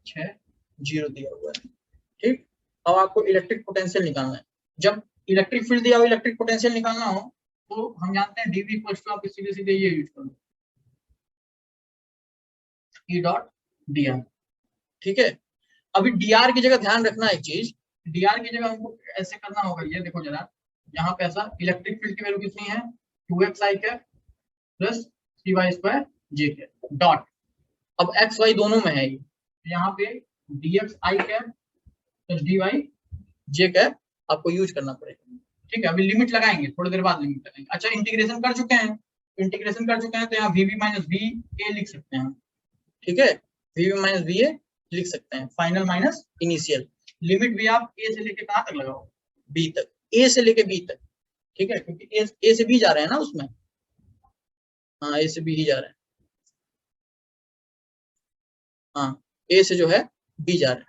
6 0 दिया हुआ है। ठीक, अब आपको इलेक्ट्रिक पोटेंशियल निकालना है। जब इलेक्ट्रिक फील्ड दिया हुआ इलेक्ट्रिक पोटेंशियल निकालना हो तो हम जानते हैं dv इक्वल्स टू, आप सीधे सीधे ये यूज करो, E डॉट dr। ठीक है, अभी dr की जगह ध्यान रखना एक चीज, dr की जगह हमको ऐसे करना होगा, ये देखो जरा, यहाँ पे ऐसा इलेक्ट्रिक फील्ड की वैल्यू कितनी है, 2x आई कैप प्लस 3y स्क्वायर जे कैप डॉट, अब x y दोनों में है ये, यहाँ पे dx आई कैप प्लस dy जे कैप आपको यूज करना पड़ेगा। ठीक है, अभी लिमिट लगाएंगे, थोड़ी देर बाद लिमिट लगाएंगे। अच्छा, इंटीग्रेशन कर चुके हैं, तो यहाँ वी माइनस वी ए लिख सकते हैं। ठीक है, वी माइनस वी ए लिख सकते हैं, फाइनल माइनस इनिशियल। लिमिट भी आप ए से लेके कहाँ तक लगाओ, बी तक, ए से लेके बी तक। ठीक है, क्योंकि ए से बी जा रहे हैं ना उसमें, हाँ ए से बी ही जा रहे हैं, हाँ ए से जो है बी जा रहे हैं,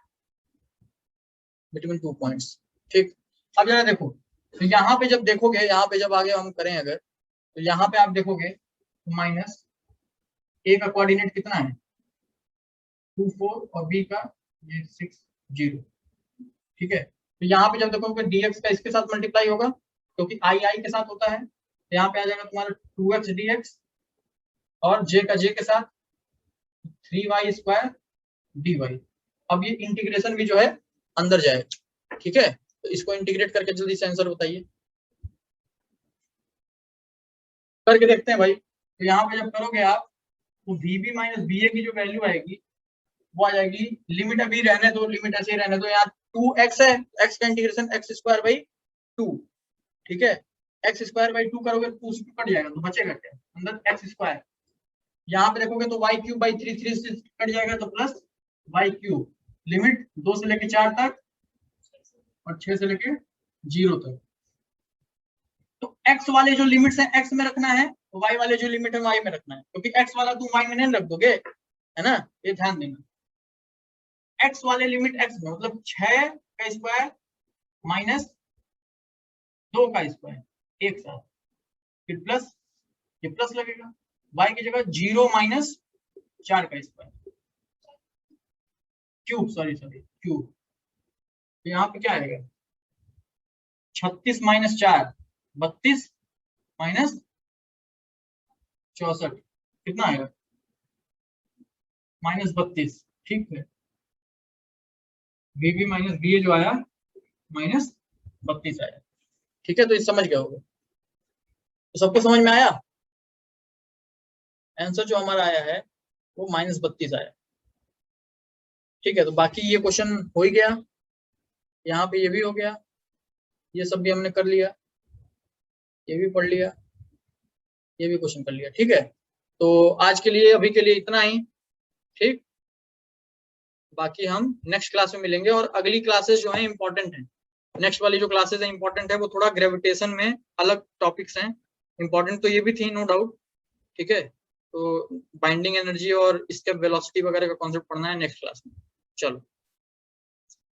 बिटवीन 2 पॉइंट्स। ठीक, अब जरा देखो, तो यहाँ पे जब देखोगे, यहाँ पे जब आगे हम करें अगर, तो यहाँ पे आप देखोगे माइनस ए का कोऑर्डिनेट कितना है 2 4 और बी का ये 6 0। ठीक है, तो यहाँ पे जब देखोगे dx का इसके साथ मल्टीप्लाई होगा, क्योंकि आई के साथ होता है, तो यहाँ पे आ जाएगा तुम्हारा 2x dx और j का j के साथ 3y स्क्वायर dy। अब ये इंटीग्रेशन भी जो है अंदर जाएगा। ठीक है, तो इसको इंटीग्रेट करके जल्दी से आंसर बताइए, करके देखते हैं भाई। तो यहाँ पे जब करोगे आप तो vb माइनस va की जो वैल्यू आएगी वो आ जाएगी, लिमिट अभी रहने दो, लिमिट ऐसे ही रहने दो, यहाँ 2x है, x का इंटीग्रेशन x स्क्वायर बाई 2। ठीक है, x स्क्वायर बाई 2 करोगे तो 2 से कट जाएगा, तो बचेगा क्या अंदर x स्क्वायर। यहाँ पे देखोगे तो y क्यूब बाई 3 3 से कट जाएगा, तो प्लस y क्यूब, लिमिट 2 से लेके 4 तक और 6 से लेके 0 तक। तो x वाले जो लिमिट्स हैं x में रखना है, y वाले जो लिमिट है y में रखना है, क्योंकि x वाला तुम y में नहीं रख दोगे, है ना, ये ध्यान देना। x वाले लिमिट x में, मतलब 6 का स्क्वायर माइनस 2 का स्क्वायर एक साथ, फिर प्लस, ये प्लस लगेगा, y की जगह 0 माइनस 4 का स्क्वायर क्यूब, सॉरी क्यूब। तो यहाँ पे क्या आएगा 36 माइनस 4 32 माइनस 64 कितना आएगा माइनस 32। ठीक है, वीबी माइनस बी जो आया माइनस 32 आया। ठीक है, तो ये समझ गए होगे, तो सबको समझ में आया। आंसर जो हमारा आया है वो माइनस 32 आया। ठीक है, तो बाकी ये क्वेश्चन हो ही गया, यहाँ पे ये भी हो गया, ये सब भी हमने कर लिया, ये भी पढ़ लिया, ये भी क्वेश्चन कर लिया। ठीक है, तो आज के लिए अभी के लिए इतना ही। ठीक, बाकी हम नेक्स्ट क्लास में मिलेंगे, और अगली क्लासेस जो है इंपॉर्टेंट है। नेक्स्ट वाली जो क्लासेस है इंपॉर्टेंट है, वो थोड़ा ग्रेविटेशन में अलग टॉपिक्स हैं। इंपॉर्टेंट तो ये भी थी, नो डाउट। ठीक है, तो बाइंडिंग एनर्जी और इसके वेलोसिटी वगैरह का कॉन्सेप्ट पढ़ना है नेक्स्ट क्लास में। चलो।